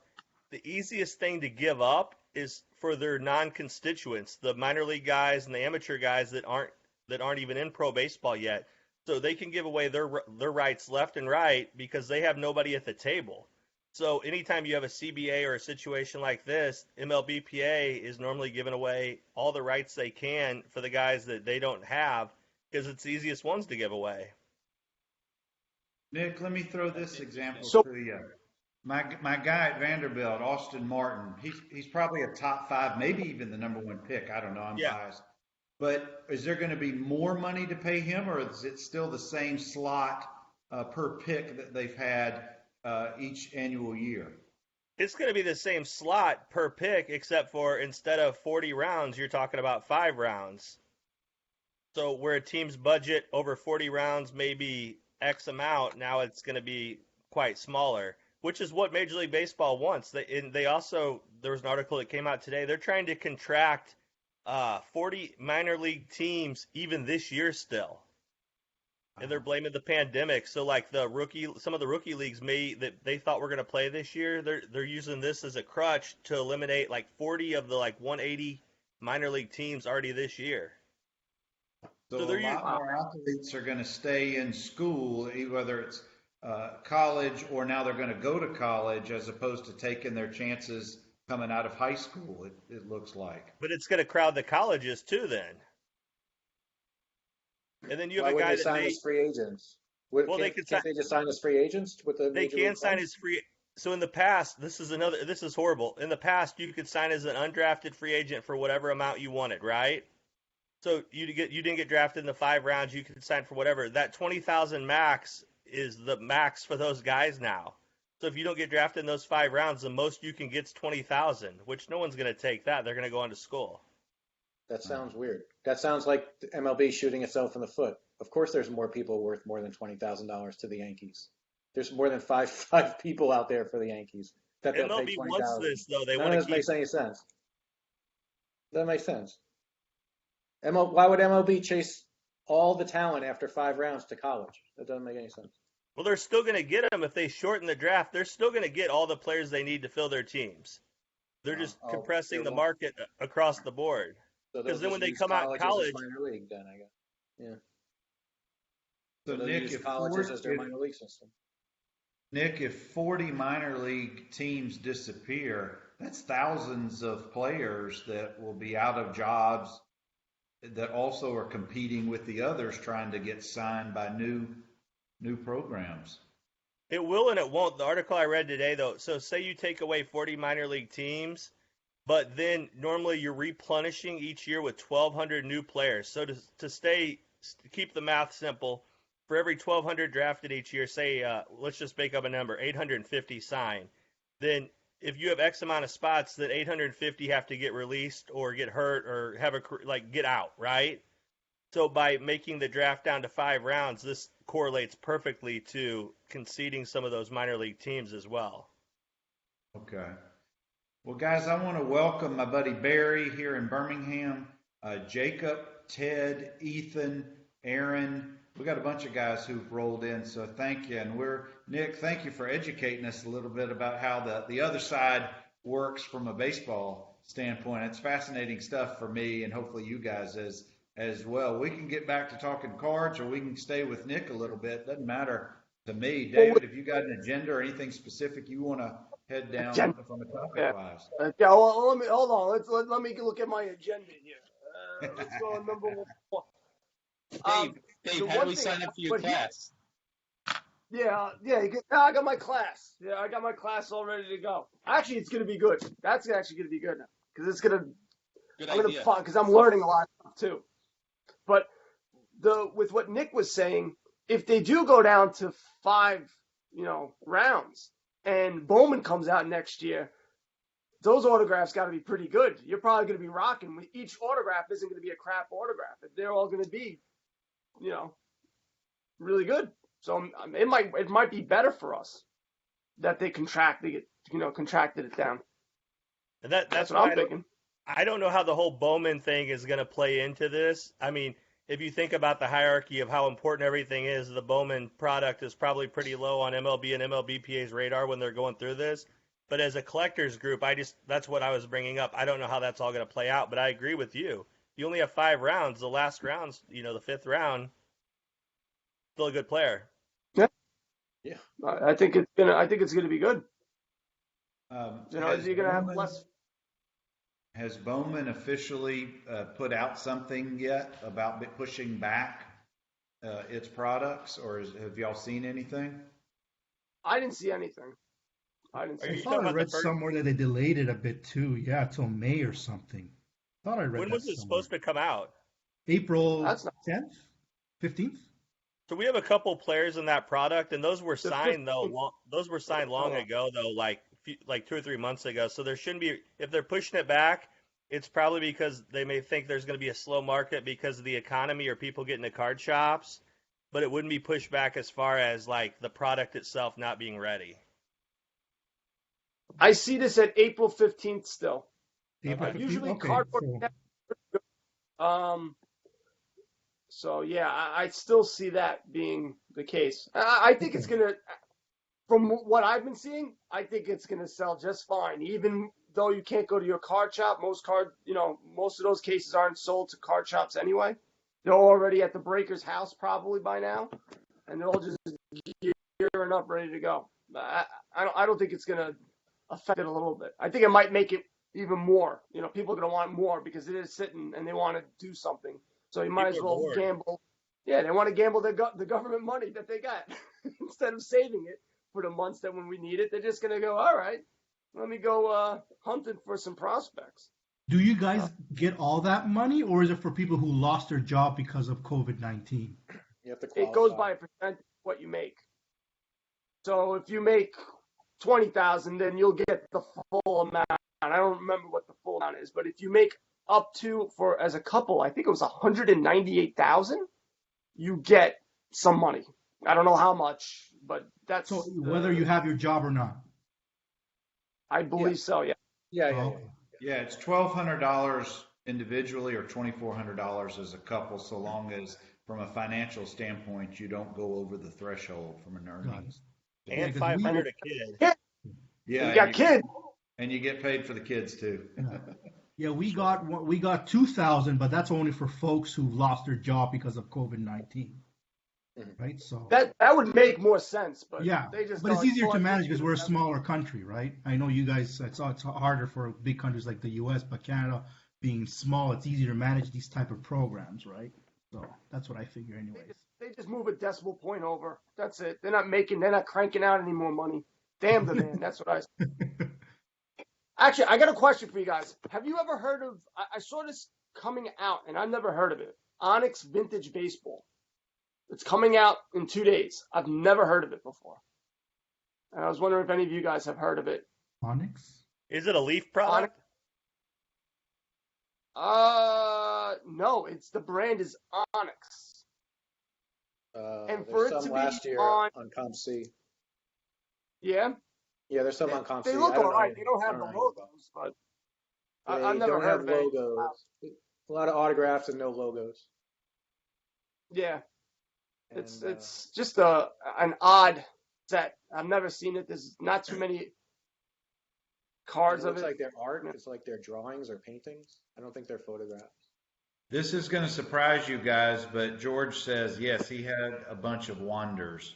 [SPEAKER 5] the easiest thing to give up is for their non-constituents, the minor league guys and the amateur guys that aren't even in pro baseball yet. So they can give away their rights left and right because they have nobody at the table. So anytime you have a CBA or a situation like this, MLBPA is normally giving away all the rights they can for the guys that they don't have because it's the easiest ones to give away.
[SPEAKER 1] Nick, let me throw this example to you. My guy at Vanderbilt, Austin Martin, he's probably a top five, maybe even the number one pick. I don't know. I'm
[SPEAKER 5] Yeah.
[SPEAKER 1] biased. But is there going to be more money to pay him, or is it still the same slot per pick that they've had each annual year?
[SPEAKER 5] It's going to be the same slot per pick, except for instead of 40 rounds, you're talking about 5 rounds. So where a team's budget over 40 rounds may be X amount, now it's going to be quite smaller, which is what Major League Baseball wants. They also, there was an article that came out today, they're trying to contract 40 minor league teams even this year still. And they're blaming the pandemic. So like some of the rookie leagues that they thought were going to play this year, they're using this as a crutch to eliminate like 40 of the like 180 minor league teams already this year.
[SPEAKER 1] So a lot more athletes are going to stay in school, whether it's college or now they're going to go to college as opposed to taking their chances coming out of high school, it looks like.
[SPEAKER 5] But it's going to crowd the colleges too then. And then you have
[SPEAKER 4] Why
[SPEAKER 5] a guy
[SPEAKER 4] would they sign as free agents? Can't they just sign as free agents with the
[SPEAKER 5] They can sign as free. So in the past, this is horrible. In the past, you could sign as an undrafted free agent for whatever amount you wanted, right? So you didn't get drafted in the 5 rounds, you could sign for whatever. That 20,000 max is the max for those guys now. So if you don't get drafted in those 5 rounds, the most you can get is 20,000, which no one's going to take that. They're going to go on to school.
[SPEAKER 4] That sounds weird. That sounds like the MLB shooting itself in the foot. Of course, there's more people worth more than $20,000 to the Yankees. There's more than five people out there for the Yankees that they'll pay
[SPEAKER 5] MLB
[SPEAKER 4] $20,000.
[SPEAKER 5] wants this though. They
[SPEAKER 4] None
[SPEAKER 5] want
[SPEAKER 4] of
[SPEAKER 5] to
[SPEAKER 4] this makes any sense. Doesn't make sense. Why would MLB chase all the talent after 5 rounds to college? That doesn't make any sense.
[SPEAKER 5] Well, they're still going to get them if they shorten the draft. They're still going to get all the players they need to fill their teams. They're just compressing the market across the board. Because then when they come out of college,
[SPEAKER 4] minor league, then I guess. Yeah.
[SPEAKER 1] So Nick, if
[SPEAKER 4] colleges as their minor league system.
[SPEAKER 1] Nick, if 40 minor league teams disappear, that's thousands of players that will be out of jobs that also are competing with the others trying to get signed by new programs.
[SPEAKER 5] It will and it won't. The article I read today, though, so say you take away 40 minor league teams, but then normally you're replenishing each year with 1,200 new players. So to keep the math simple, for every 1,200 drafted each year, say, let's just make up a number, 850 sign. Then if you have X amount of spots, that 850 have to get released or get hurt or get out, right? So by making the draft down to 5 rounds, this correlates perfectly to conceding some of those minor league teams as well.
[SPEAKER 1] Okay. Well, guys, I want to welcome my buddy Barry here in Birmingham, Jacob, Ted, Ethan, Aaron. We got a bunch of guys who've rolled in, so thank you. And Nick, thank you for educating us a little bit about how the other side works from a baseball standpoint. It's fascinating stuff for me and hopefully you guys as well. We can get back to talking cards or we can stay with Nick a little bit. Doesn't matter to me. David, if you got an agenda or anything specific you want to head down from a topic wise.
[SPEAKER 2] Yeah, well, hold on. Let me look at my agenda here. Let's go on number 1.
[SPEAKER 6] Dave, how do we sign up for your class?
[SPEAKER 2] I got my class. Yeah, I got my class all ready to go. Actually, it's going to be good. That's actually going to be good now because it's going to fun because I'm learning a lot of stuff too. But with what Nick was saying, if they do go down to 5, rounds, and Bowman comes out next year, those autographs got to be pretty good. You're probably going to be rocking. Each autograph isn't going to be a crap autograph. They're all going to be, really good. So it might be better for us that they contracted it down.
[SPEAKER 5] And that's
[SPEAKER 2] what I'm thinking.
[SPEAKER 5] I don't know how the whole Bowman thing is going to play into this. I mean, if you think about the hierarchy of how important everything is, the Bowman product is probably pretty low on MLB and MLBPA's radar when they're going through this. But as a collectors group, that's what I was bringing up. I don't know how that's all going to play out, but I agree with you. You only have 5 rounds. The last round's, the 5th round, still a good player.
[SPEAKER 2] Yeah. I think it's gonna be good. You're gonna have less.
[SPEAKER 1] Has Bowman officially put out something yet about pushing back its products, or have y'all seen anything?
[SPEAKER 2] I didn't see anything. I didn't
[SPEAKER 5] Are
[SPEAKER 2] see
[SPEAKER 5] you
[SPEAKER 3] I
[SPEAKER 2] it.
[SPEAKER 5] talking
[SPEAKER 3] thought I
[SPEAKER 5] about the
[SPEAKER 3] read
[SPEAKER 5] first?
[SPEAKER 3] somewhere that they delayed it a bit too. Yeah, till May or something. Thought I read
[SPEAKER 5] When
[SPEAKER 3] that
[SPEAKER 5] was it
[SPEAKER 3] somewhere.
[SPEAKER 5] supposed to come out?
[SPEAKER 3] April
[SPEAKER 2] That's not
[SPEAKER 3] 10th, 15th.
[SPEAKER 5] So we have a couple players in that product, and those were
[SPEAKER 2] the
[SPEAKER 5] signed though.
[SPEAKER 2] 15th.
[SPEAKER 5] Those were signed long
[SPEAKER 2] Oh,
[SPEAKER 5] ago, though, like 2 or 3 months ago. So there shouldn't be. If they're pushing it back, it's probably because they may think there's going to be a slow market because of the economy or people getting to card shops. But it wouldn't be pushed back as far as like the product itself not being ready.
[SPEAKER 2] I see this at April 15th still.
[SPEAKER 3] April 15th.
[SPEAKER 2] Usually
[SPEAKER 3] Okay,
[SPEAKER 2] cardboard.
[SPEAKER 3] so
[SPEAKER 2] Um. So yeah, I still see that being the case. I think it's
[SPEAKER 3] okay.
[SPEAKER 2] gonna, from what I've been seeing, I think it's gonna sell just fine. Even though you can't go to your card shop, most of those cases aren't sold to card shops anyway. They're already at the breaker's house probably by now, and they're all just gearing up, ready to go. I don't think it's gonna affect it a little bit. I think it might make it even more. People are gonna want more because it is sitting and they want to do something. So you might
[SPEAKER 5] People
[SPEAKER 2] as
[SPEAKER 5] are
[SPEAKER 2] well
[SPEAKER 5] bored.
[SPEAKER 2] gamble. Yeah, they want to gamble the government money that they got instead of saving it for the months that when we need it. They're just gonna go, all right, let me go hunting for some prospects.
[SPEAKER 3] Do you guys get all that money, or is it for people who lost their job because of COVID-19?
[SPEAKER 4] You have to
[SPEAKER 2] It goes
[SPEAKER 4] qualify.
[SPEAKER 2] by a percent of what you make. So if you make 20,000, then you'll get the full amount. I don't remember what the full amount is, but if you make up to, for as a couple, I think it was 198,000, you get some money. I don't know how much, but that's
[SPEAKER 3] So whether you have your job or not.
[SPEAKER 2] I believe so. Yeah.
[SPEAKER 4] Yeah,
[SPEAKER 3] Oh, okay.
[SPEAKER 1] Yeah, it's $1,200 individually or $2,400 as a couple, so long as from a financial standpoint you don't go over the threshold from an
[SPEAKER 3] Got it.
[SPEAKER 1] earnings.
[SPEAKER 3] Yeah,
[SPEAKER 5] And
[SPEAKER 3] because we
[SPEAKER 5] 500 a kid.
[SPEAKER 2] Yeah.
[SPEAKER 1] Yeah,
[SPEAKER 2] You got kids.
[SPEAKER 1] and you get paid for the kids too.
[SPEAKER 3] yeah we got 2,000, but that's only for folks who lost their job because of COVID-19, right? So
[SPEAKER 2] That would make more sense, but
[SPEAKER 3] yeah,
[SPEAKER 2] they just
[SPEAKER 3] but it's
[SPEAKER 2] don't-
[SPEAKER 3] easier to manage because we're a smaller country, right? I know you guys, it's harder for big countries like the U.S., but Canada being small, it's easier to manage these type of programs, right? So that's what I figure, anyways.
[SPEAKER 2] They just move a decimal point over. That's it. They're not cranking out any more money. Damn the man. That's what I say. Actually, I got a question for you guys. Have you ever heard of, I saw this coming out, and I've never heard of it, Onyx Vintage Baseball. It's coming out in 2 days. I've never heard of it before. And I was wondering if any of you guys have heard of it.
[SPEAKER 3] Onyx?
[SPEAKER 5] Is it a Leaf product?
[SPEAKER 2] No, the brand is Onyx. And for
[SPEAKER 4] There's
[SPEAKER 2] it
[SPEAKER 4] some
[SPEAKER 2] to
[SPEAKER 4] last
[SPEAKER 2] be
[SPEAKER 4] year
[SPEAKER 2] on,
[SPEAKER 4] ComC.
[SPEAKER 2] yeah,
[SPEAKER 4] Yeah, there's some on ComC.
[SPEAKER 2] they look
[SPEAKER 4] I don't
[SPEAKER 2] all
[SPEAKER 4] know.
[SPEAKER 2] right. They don't
[SPEAKER 4] I
[SPEAKER 2] have
[SPEAKER 4] don't
[SPEAKER 2] the
[SPEAKER 4] know.
[SPEAKER 2] logos, but
[SPEAKER 4] They
[SPEAKER 2] I've never
[SPEAKER 4] don't
[SPEAKER 2] heard
[SPEAKER 4] have
[SPEAKER 2] of it.
[SPEAKER 4] logos. A lot of autographs and no logos.
[SPEAKER 2] Yeah,
[SPEAKER 4] And,
[SPEAKER 2] it's just an odd set. I've never seen it. There's not too many cards
[SPEAKER 4] it
[SPEAKER 2] of
[SPEAKER 4] looks
[SPEAKER 2] it.
[SPEAKER 4] like their art. It's like their drawings or paintings. I don't think they're photographs.
[SPEAKER 1] This is going to surprise you guys, but George says yes, he had a bunch of Wanders.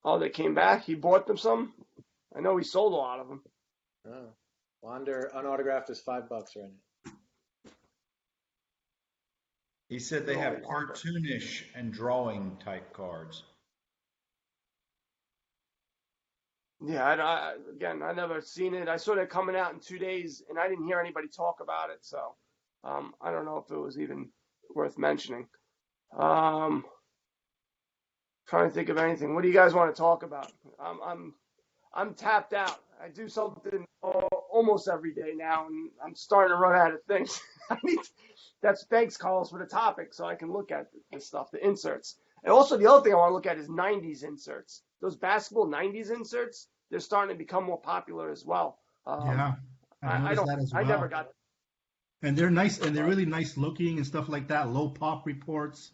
[SPEAKER 2] Oh, they came back. He bought them some. I know he sold a lot of them.
[SPEAKER 4] Oh. Wander unautographed is $5 right now.
[SPEAKER 1] He said they
[SPEAKER 2] Oh,
[SPEAKER 1] have
[SPEAKER 2] Wander.
[SPEAKER 1] cartoonish and drawing type cards.
[SPEAKER 2] Yeah, again, I never seen it. I saw it coming out in 2 days, and I didn't hear anybody talk about it. So I don't know if it was even worth mentioning. Trying to think of anything. What do you guys want to talk about? I'm tapped out. I do something almost every day now, and I'm starting to run out of things. Thanks, Carlos, for the topic, so I can look at this stuff, the inserts. And also the other thing I want to look at is 90s inserts. Those basketball 90s inserts, they're starting to become more popular as well.
[SPEAKER 3] Yeah, I
[SPEAKER 2] I
[SPEAKER 3] noticed
[SPEAKER 2] don't.
[SPEAKER 3] that as
[SPEAKER 2] I
[SPEAKER 3] well.
[SPEAKER 2] never got.
[SPEAKER 3] And they're nice, and they're really nice looking and stuff like that. Low pop reports.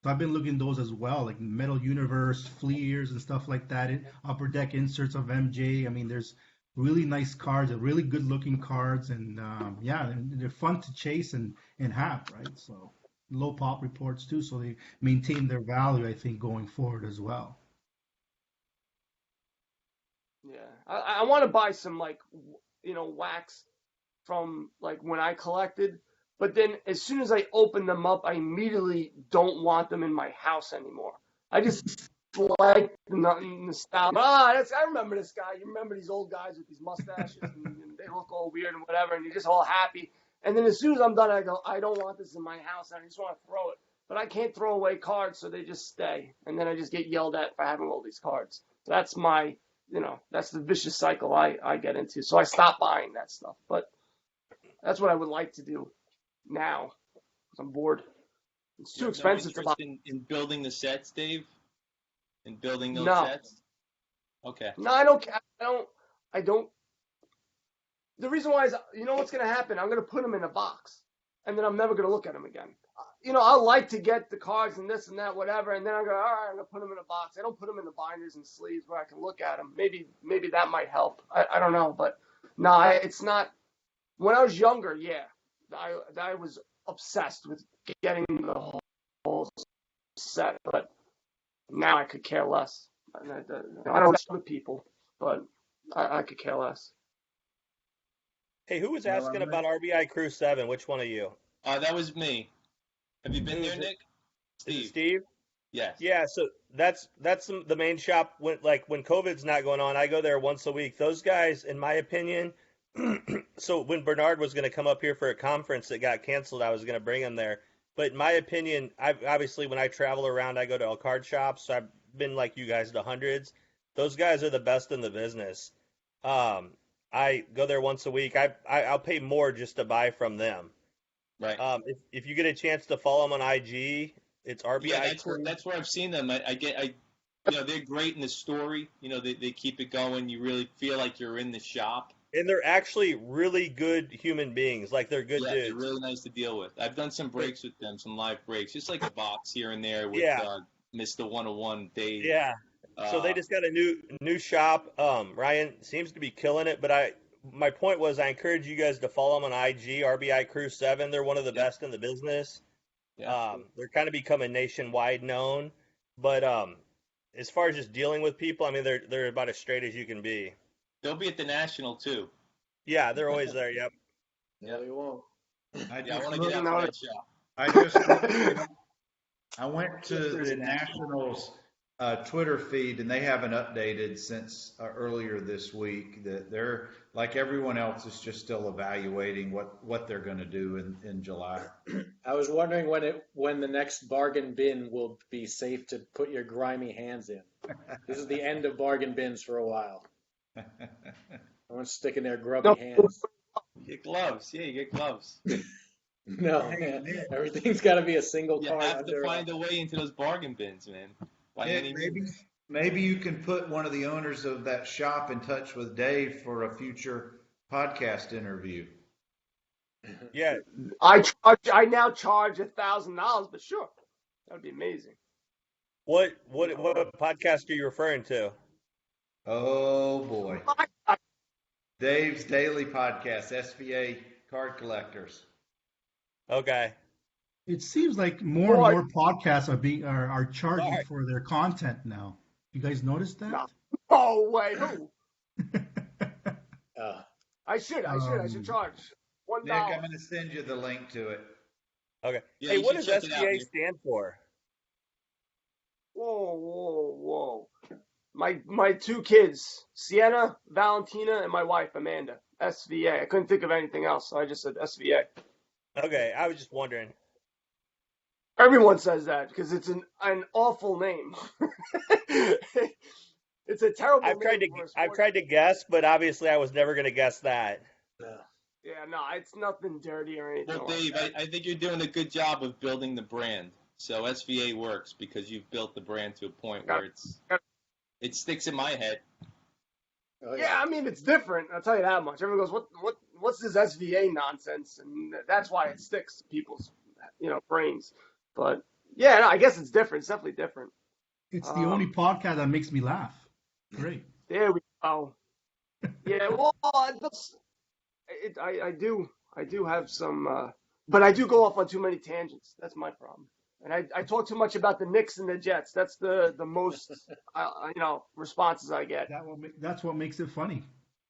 [SPEAKER 3] So I've been looking at those as well, like Metal Universe, Fleers, and stuff like that. Upper Deck inserts of MJ. I mean, there's really nice cards, really good looking cards, and yeah, they're fun to chase and have, right? So low pop reports too, so they maintain their value, I think, going forward as well.
[SPEAKER 2] Yeah, I want to buy some wax from like when I collected, but then as soon as I open them up, I immediately don't want them in my house anymore. I just like nostalgia. I remember this guy. You remember these old guys with these mustaches and they look all weird and whatever, and you're just all happy. And then as soon as I'm done, I go, I don't want this in my house. I just want to throw it. But I can't throw away cards, so they just stay. And then I just get yelled at for having all these cards. So that's my, that's the vicious cycle I get into. So I stopped buying that stuff. But that's what I would like to do now. I'm bored. It's too expensive to buy.
[SPEAKER 6] In building the sets, Dave? In building those sets? Okay.
[SPEAKER 2] No, I don't. The reason why is, what's going to happen? I'm going to put them in a box, and then I'm never going to look at them again. I like to get the cards and this and that, whatever, and then I'm going to put them in a box. I don't put them in the binders and sleeves where I can look at them. Maybe that might help. I don't know, but no, it's not. When I was younger, yeah, I was obsessed with getting the whole set, but now I could care less. I don't mess with people, but I could care less.
[SPEAKER 5] Hey, who was asking about RBI Crew 7? Which one of you?
[SPEAKER 6] That was me. Have you been there, Nick?
[SPEAKER 5] Steve. Steve?
[SPEAKER 6] Yes.
[SPEAKER 5] Yeah, so that's the main shop. When COVID's not going on, I go there once a week. Those guys, in my opinion, so when Bernard was going to come up here for a conference that got canceled, I was going to bring him there. But in my opinion, obviously when I travel around, I go to all card shops. So I've been like you guys to hundreds. Those guys are the best in the business. I go there once a week. I'll pay more just to buy from them.
[SPEAKER 6] Right.
[SPEAKER 5] If you get a chance to follow them on IG, it's RBI.
[SPEAKER 6] Yeah, that's where I've seen them. They're great in the story. They keep it going. You really feel like you're in the shop.
[SPEAKER 5] And they're actually really good human beings. Like, they're good dudes.
[SPEAKER 6] They're really nice to deal with. I've done some breaks with them, some live breaks, just like a box here and there with Mr. 101 Dave.
[SPEAKER 5] Yeah. So they just got a new shop. Ryan seems to be killing it, but my point was I encourage you guys to follow them on IG, RBI Crew 7. They're one of the best in the business. Yeah. They're kind of becoming nationwide known. But as far as just dealing with people, I mean, they're about as straight as you can be.
[SPEAKER 6] They'll be at the National, too.
[SPEAKER 5] Yeah, they're always there, yep.
[SPEAKER 4] Yeah, they won't.
[SPEAKER 6] I want to get out of that shop.
[SPEAKER 1] I went to the Nationals Twitter feed, and they haven't updated since earlier this week. That they're, like everyone else, is just still evaluating what they're going to do in July.
[SPEAKER 4] I was wondering when the next bargain bin will be safe to put your grimy hands in. This is the end of bargain bins for a while. Everyone's sticking their grubby hands.
[SPEAKER 6] Get gloves. Yeah, you get gloves.
[SPEAKER 4] No, man. Everything's got to be a single card.
[SPEAKER 6] You have to find a way into those bargain bins, man.
[SPEAKER 1] Maybe you can put one of the owners of that shop in touch with Dave for a future podcast interview.
[SPEAKER 5] Yeah,
[SPEAKER 2] I now charge $1,000, but sure, that would be amazing.
[SPEAKER 5] What podcast are you referring to?
[SPEAKER 1] Oh boy, Dave's Daily Podcast, SVA Card Collectors.
[SPEAKER 5] Okay.
[SPEAKER 3] It seems like more and more podcasts are charging for their content now. You guys noticed that?
[SPEAKER 2] No way. Who? I should charge $1.
[SPEAKER 1] Nick, I'm going to send you the link to it.
[SPEAKER 5] Okay.
[SPEAKER 6] Yeah,
[SPEAKER 5] hey, what does SVA stand for?
[SPEAKER 2] Whoa. My two kids, Sienna, Valentina, and my wife, Amanda. SVA. I couldn't think of anything else, so I just said SVA.
[SPEAKER 5] Okay, I was just wondering.
[SPEAKER 2] Everyone says that because it's an awful name. It's a terrible name.
[SPEAKER 5] I've tried to guess, but obviously I was never going to guess that.
[SPEAKER 2] Yeah, no, it's nothing dirty or anything.
[SPEAKER 6] Well, Dave, I think you're doing a good job of building the brand. So SVA works because you've built the brand to a point where it sticks in my head.
[SPEAKER 2] Oh, yeah, I mean, it's different. I'll tell you that much. Everyone goes, what's this SVA nonsense? And that's why it sticks to people's, brains. But yeah, no, I guess it's different. It's definitely different.
[SPEAKER 3] It's the only podcast that makes me laugh. Great.
[SPEAKER 2] There we go. Yeah, well, I do have some, but I do go off on too many tangents. That's my problem. And I talk too much about the Knicks and the Jets. That's the most, responses I get.
[SPEAKER 3] That's what makes it funny,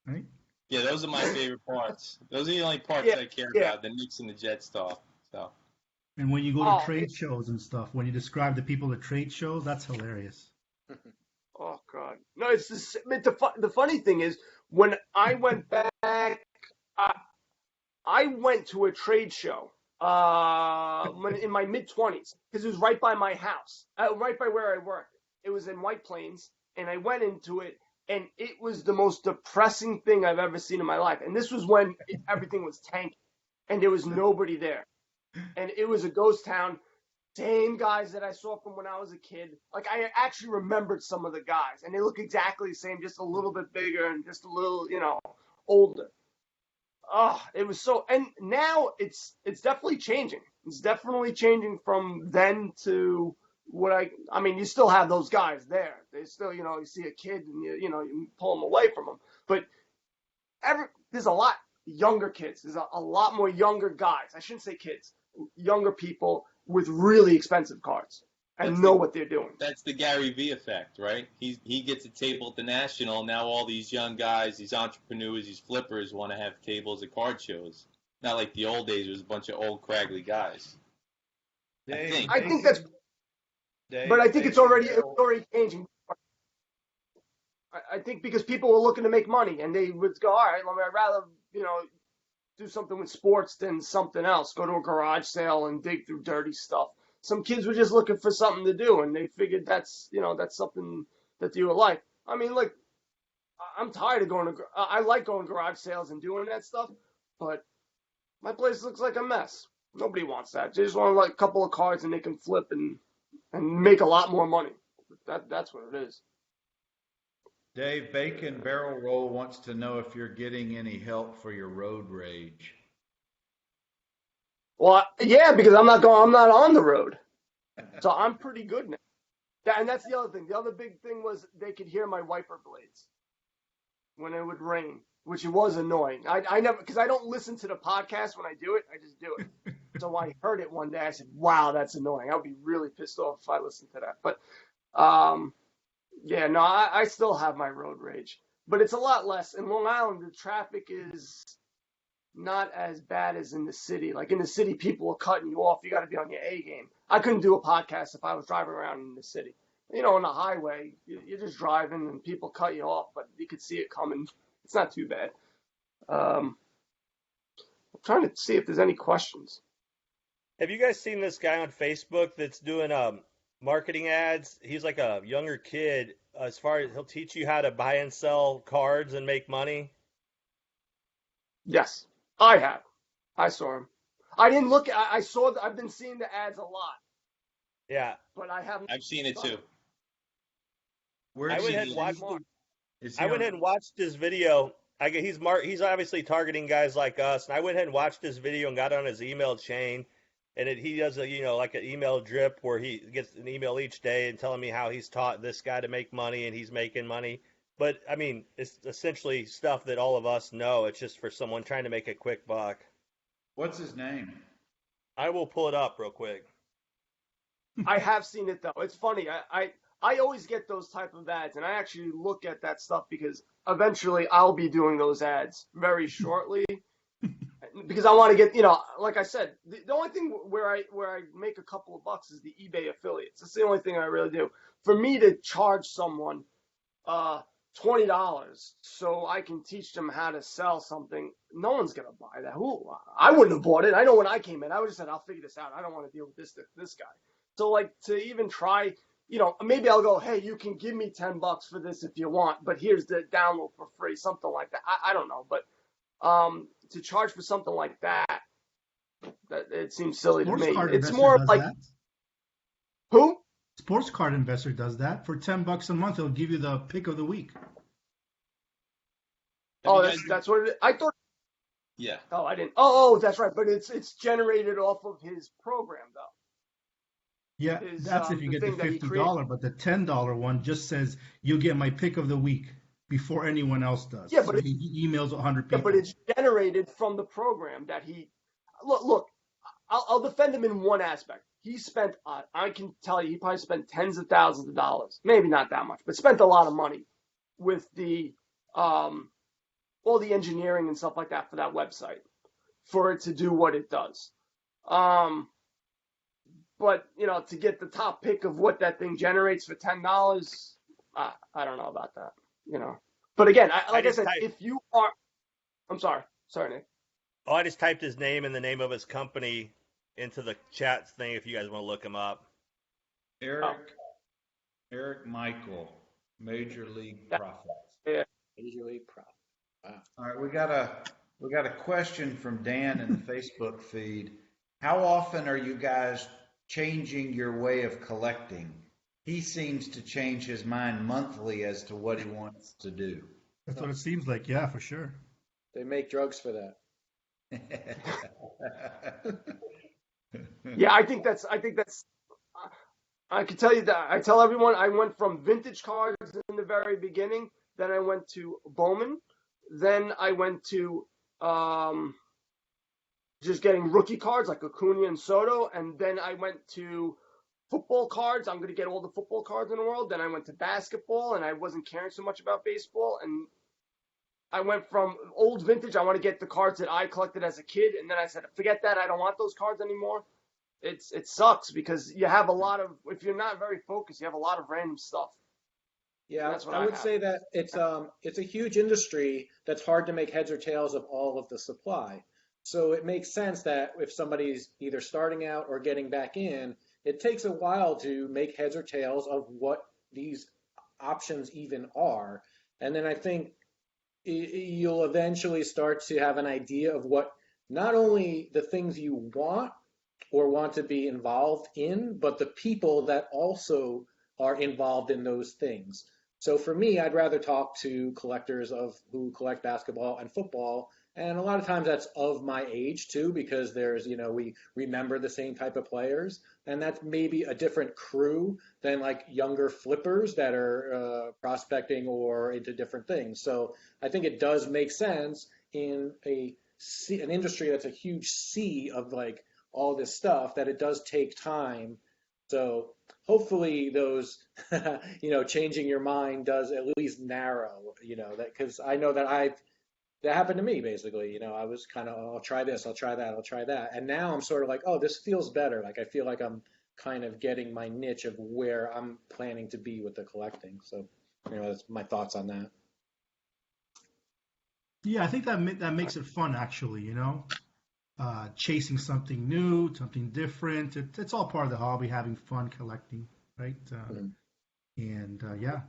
[SPEAKER 3] right?
[SPEAKER 6] Yeah, those are my favorite parts. Those are the only parts I care about, the Knicks and the Jets stuff. So.
[SPEAKER 3] And when you go to trade shows and stuff, when you describe the people at trade shows, that's hilarious.
[SPEAKER 2] No, the funny thing is when I went back, I went to a trade show in my mid-20s because it was right by my house, right by where I worked. It was in White Plains, and I went into it, and it was the most depressing thing I've ever seen in my life. And this was when everything was tanking, and there was nobody there. And it was a ghost town. Same guys that I saw from when I was a kid. Like, I actually remembered some of the guys, and they look exactly the same, just a little bit bigger and just a little, older. Oh, it was so, and now it's definitely changing. It's definitely changing from then to what I mean, you still have those guys there. They still, you see a kid and you pull them away from them. But there's a lot younger kids. There's a lot more younger guys. I shouldn't say kids, younger people with really expensive cards and know what they're doing.
[SPEAKER 6] That's the Gary V effect, right? He gets a table at the National. Now all these young guys, these entrepreneurs, these flippers want to have tables at card shows. Not like the old days, it was a bunch of old craggly guys.
[SPEAKER 2] I think that's, but I think it's already changing. I think because people were looking to make money and they would go, all right, I'd rather, do something with sports than something else. Go to a garage sale and dig through dirty stuff. Some kids were just looking for something to do, and they figured that's something that you would like. I mean, like, I'm tired of I like going to garage sales and doing that stuff, but my place looks like a mess. Nobody wants that. They just want like a couple of cards and they can flip and make a lot more money. That's what it is.
[SPEAKER 1] Dave, Bacon Barrel Roll wants to know if you're getting any help for your road rage.
[SPEAKER 2] Well, yeah, because I'm not on the road, so I'm pretty good now. And that's the other thing. The other big thing was they could hear my wiper blades when it would rain, which was annoying. I never, because I don't listen to the podcast when I do it. I just do it. So I heard it one day. I said, "Wow, that's annoying." I would be really pissed off if I listened to that. But yeah, no, I still have my road rage, but it's a lot less. In Long Island, the traffic is not as bad as in the city. Like in the city, people are cutting you off. You got to be on your A game. I couldn't do a podcast if I was driving around in the city. On the highway, you're just driving and people cut you off, but you could see it coming. It's not too bad. I'm trying to see if there's any questions.
[SPEAKER 5] Have you guys seen this guy on Facebook that's doing marketing ads? He's like a younger kid. As far as he'll teach you how to buy and sell cards and make money.
[SPEAKER 2] Yes, I have. I saw him. I didn't look. I've been seeing the ads a lot.
[SPEAKER 5] Yeah,
[SPEAKER 2] but I haven't.
[SPEAKER 6] I've seen it too.
[SPEAKER 5] I went ahead and watched his video. He's obviously targeting guys like us, and I went ahead and watched his video and got on his email chain. And he does like an email drip where he gets an email each day and telling me how he's taught this guy to make money and he's making money. But I mean, it's essentially stuff that all of us know. It's just for someone trying to make a quick buck.
[SPEAKER 1] What's his name?
[SPEAKER 5] I will pull it up real quick.
[SPEAKER 2] I have seen it though. It's funny. I always get those type of ads, and I actually look at that stuff because eventually I'll be doing those ads very shortly. Because I want to get, like I said, the only thing where I make a couple of bucks is the eBay affiliates. That's the only thing I really do. For me to charge someone $20 so I can teach them how to sell something, no one's gonna buy that. I wouldn't have bought it. I know when I came in, I would have said, I'll figure this out. I don't want to deal with this guy. So like to even try, maybe I'll go, hey, you can give me $10 for this if you want, but here's the download for free, something like that. I don't know, but to charge for something like that it seems silly to me. It's more like that. Who?
[SPEAKER 3] Sports Card Investor does that. For $10 a month, it'll give you the pick of the week.
[SPEAKER 2] Oh, that's what it is. I thought.
[SPEAKER 6] Yeah.
[SPEAKER 2] Oh, I didn't. Oh, that's right. But it's generated off of his program, though.
[SPEAKER 3] Yeah, that's if you get the $50. But the $10 one just says you'll get my pick of the week before anyone else does.
[SPEAKER 2] Yeah, but
[SPEAKER 3] so he emails 100 people.
[SPEAKER 2] Yeah, but it's generated from the program that he. Look. I'll defend him in one aspect. He spent, I can tell you, he probably spent tens of thousands of dollars. Maybe not that much, but spent a lot of money with the all the engineering and stuff like that for that website for it to do what it does. But to get the top pick of what that thing generates for $10, I don't know about that, you know. But again, like I said, if you are, I'm sorry, Nick.
[SPEAKER 5] Oh, I just typed his name and the name of his company into the chat thing if you guys want to look him up.
[SPEAKER 1] Eric Michael, Major League Profits.
[SPEAKER 2] Yeah.
[SPEAKER 4] Major League Profits. Wow.
[SPEAKER 1] All right, we got a question from Dan in the Facebook feed. How often are you guys changing your way of collecting? He seems to change his mind monthly as to what he wants to do.
[SPEAKER 3] That's what it seems like. Yeah, for sure.
[SPEAKER 4] They make drugs for that.
[SPEAKER 2] Yeah, I think that's. I can tell you that I tell everyone I went from vintage cards in the very beginning, then I went to Bowman, then I went to just getting rookie cards like Acuna and Soto, and then I went to football cards. I'm going to get all the football cards in the world. Then I went to basketball, and I wasn't caring so much about baseball. And I went from old vintage. I want to get the cards that I collected as a kid, and then I said, forget that. I don't want those cards anymore. It sucks because you have a lot of, if you're not very focused, you have a lot of random stuff.
[SPEAKER 4] Yeah,
[SPEAKER 2] that's what
[SPEAKER 4] I would say that it's a huge industry that's hard to make heads or tails of all of the supply. So it makes sense that if somebody's either starting out or getting back in, it takes a while to make heads or tails of what these options even are. And then I think you'll eventually start to have an idea of what not only the things you want or want to be involved in, but the people that also are involved in those things. So for me, I'd rather talk to collectors who collect basketball and football. And a lot of times that's of my age too, because we remember the same type of players. And that's maybe a different crew than like younger flippers that are prospecting or into different things. So I think it does make sense in an industry that's a huge sea of like all this stuff that it does take time. So hopefully those, changing your mind does at least narrow, that, because I know that happened to me basically. I was kind of, I'll try this, I'll try that, I'll try that. And now I'm sort of like, oh, this feels better. Like I feel like I'm kind of getting my niche of where I'm planning to be with the collecting. So, that's my thoughts on that.
[SPEAKER 3] Yeah, I think that makes it fun actually, chasing something new, something different. It's all part of the hobby, having fun collecting, right? And yeah,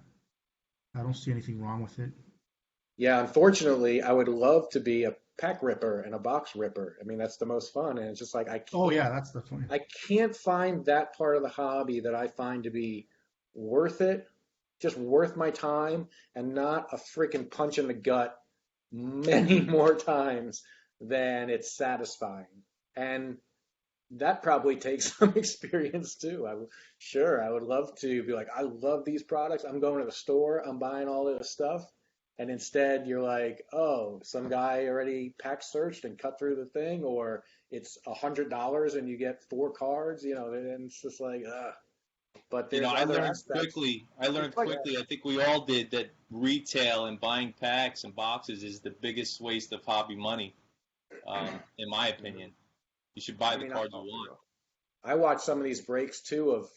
[SPEAKER 3] I don't see anything wrong with it.
[SPEAKER 4] Yeah, unfortunately, I would love to be a pack ripper and a box ripper. I mean, that's the most fun, and it's just like
[SPEAKER 3] oh yeah, that's the fun.
[SPEAKER 4] I can't find that part of the hobby that I find to be worth it, just worth my time, and not a freaking punch in the gut many more times than it's satisfying. And that probably takes some experience too. I would love to be like, I love these products. I'm going to the store, I'm buying all of this stuff. And instead you're like, oh, some guy already pack searched and cut through the thing, or it's $100 and you get 4 cards, and it's just like, But there's
[SPEAKER 6] I learned quickly. I think we all did that. Retail and buying packs and boxes is the biggest waste of hobby money, in my opinion. You should buy the cards you want.
[SPEAKER 4] I watch some of these breaks too of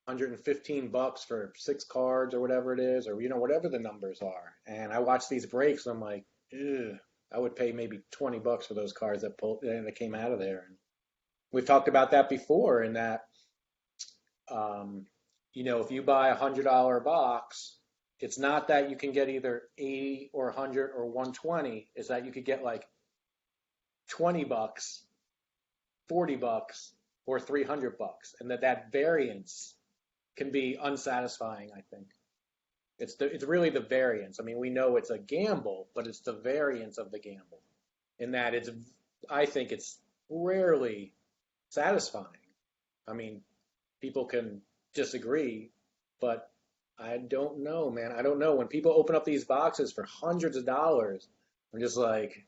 [SPEAKER 4] $115 for 6 cards or whatever it is, or whatever the numbers are. And I watch these breaks and I'm like, ugh, I would pay maybe $20 for those cards that came out of there. And we've talked about that before, in that if you buy $100 box, it's not that you can get either 80 or 100 or 120. It's that you could get like $20, $40, or $300, and that variance can be unsatisfying. I think it's really the variance. I mean, we know it's a gamble, but it's the variance of the gamble, in that I think it's rarely satisfying. I mean, people can disagree, but I don't know, man. I don't know. When people open up these boxes for hundreds of dollars, I'm just like,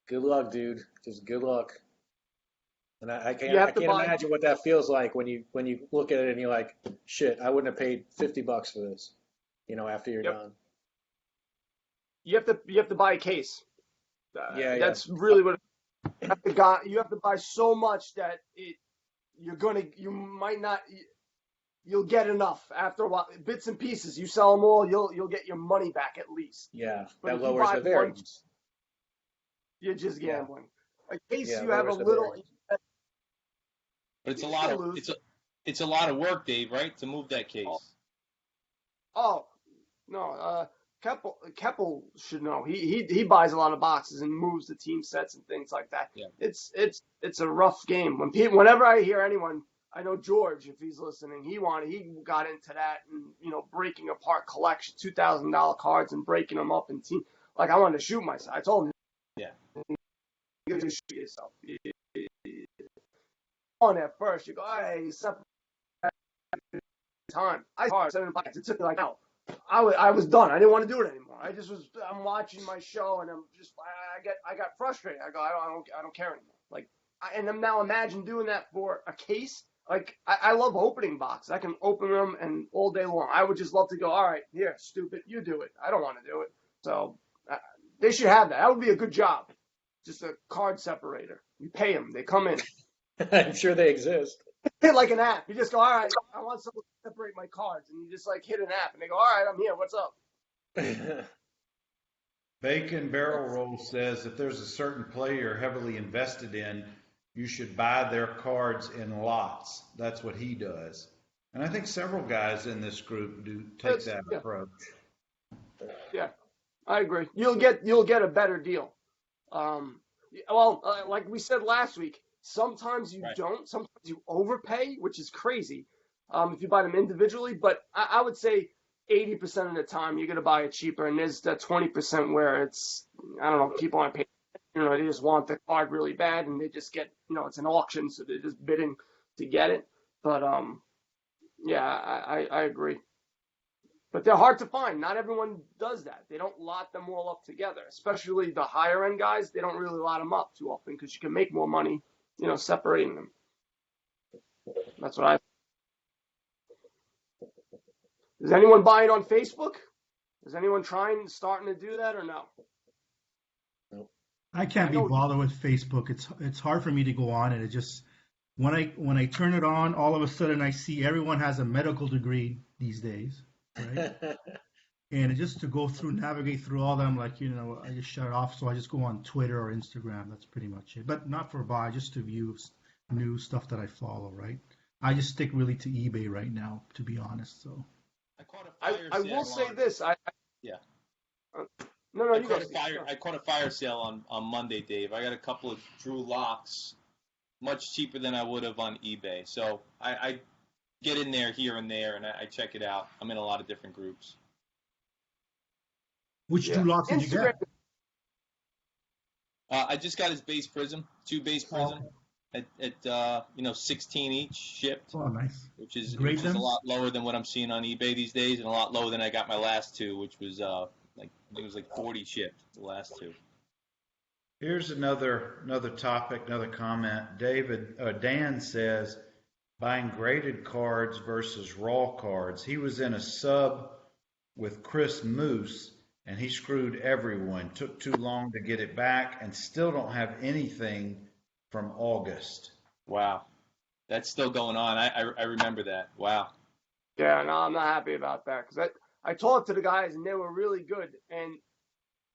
[SPEAKER 4] good luck, dude. Just good luck. And I can't imagine what that feels like when you look at it and you're like, shit, I wouldn't have paid $50 for this, after you're done.
[SPEAKER 2] You have to buy a case. That's really what you have to buy so much that you might not. you'll get enough after a while. Bits and pieces, you sell them all, you'll get your money back at least.
[SPEAKER 4] Yeah,
[SPEAKER 2] But
[SPEAKER 4] that
[SPEAKER 2] if you
[SPEAKER 4] lowers
[SPEAKER 2] buy
[SPEAKER 4] the variance.
[SPEAKER 2] you're just gambling. In case
[SPEAKER 4] Yeah,
[SPEAKER 2] you have a
[SPEAKER 4] lowers the
[SPEAKER 2] little,
[SPEAKER 4] variance.
[SPEAKER 6] But it's a
[SPEAKER 2] You
[SPEAKER 6] lot
[SPEAKER 2] still
[SPEAKER 6] of
[SPEAKER 2] lose.
[SPEAKER 6] it's a lot of work, Dave, right, to move that case.
[SPEAKER 2] Oh no, Keppel should know. He buys a lot of boxes and moves the team sets and things like that.
[SPEAKER 6] Yeah.
[SPEAKER 2] It's a rough game. Whenever I hear anyone, I know George, if he's listening, he got into that and breaking apart collection $2,000 cards and breaking them up in team. Like I wanted to shoot myself. I told him,
[SPEAKER 6] Yeah.
[SPEAKER 2] you shoot yourself. On at first, you go, hey, separate time. I started in pockets. It took me like out. I was done. I didn't want to do it anymore. I'm watching my show and I got frustrated. I go, I don't care anymore. Like, and I'm now imagine doing that for a case. Like, I love opening boxes. I can open them and all day long. I would just love to go, all right, here, stupid, you do it. I don't want to do it. So they should have that. That would be a good job. Just a card separator. You pay them. They come in.
[SPEAKER 4] I'm sure they exist.
[SPEAKER 2] Like an app. You just go, all right, I want someone to separate my cards. And you just like hit an app and they go, all right, I'm here. What's up?
[SPEAKER 1] Bacon Barrel Roll says if there's a certain player you're heavily invested in, you should buy their cards in lots. That's what he does. And I think several guys in this group do take that approach.
[SPEAKER 2] Yeah, I agree. You'll get a better deal. Like we said last week, sometimes you don't. Sometimes you overpay, which is crazy if you buy them individually. But I would say 80% of the time you're going to buy it cheaper. And there's that 20% where it's, I don't know, people aren't paying. They just want the card really bad and they just get, it's an auction. So they're just bidding to get it. But yeah, I agree. But they're hard to find. Not everyone does that. They don't lot them all up together, especially the higher end guys. They don't really lot them up too often because you can make more money, separating them. That's what I. Is anyone buying on Facebook? Is anyone starting to do that or no?
[SPEAKER 3] I can't be bothered with Facebook. It's hard for me to go on, and it just when I turn it on, all of a sudden I see everyone has a medical degree these days, right? And just to navigate through all them, like I just shut it off. So I just go on Twitter or Instagram. That's pretty much it. But not for buy, just to view new stuff that I follow, right? I just stick really to eBay right now, to be honest. So
[SPEAKER 2] I will say this.
[SPEAKER 6] Yeah.
[SPEAKER 2] No,
[SPEAKER 6] I caught a fire sale on Monday, Dave. I got a couple of Drew locks, much cheaper than I would have on eBay. So I get in there here and there, and I check it out. I'm in a lot of different groups.
[SPEAKER 3] Which Drew locks did you get?
[SPEAKER 6] I just got his base prism, 2 base prism, at 16 each shipped.
[SPEAKER 3] Oh, nice.
[SPEAKER 6] Which is a lot lower than what I'm seeing on eBay these days, and a lot lower than I got my last 2, which was it was like 40 shipped, the last 2.
[SPEAKER 1] Here's another topic, another comment. Dan says, buying graded cards versus raw cards. He was in a sub with Chris Moose, and he screwed everyone. Took too long to get it back, and still don't have anything from August.
[SPEAKER 6] Wow. That's still going on. I remember that. Wow.
[SPEAKER 2] Yeah, no, I'm not happy about that because I talked to the guys and they were really good. And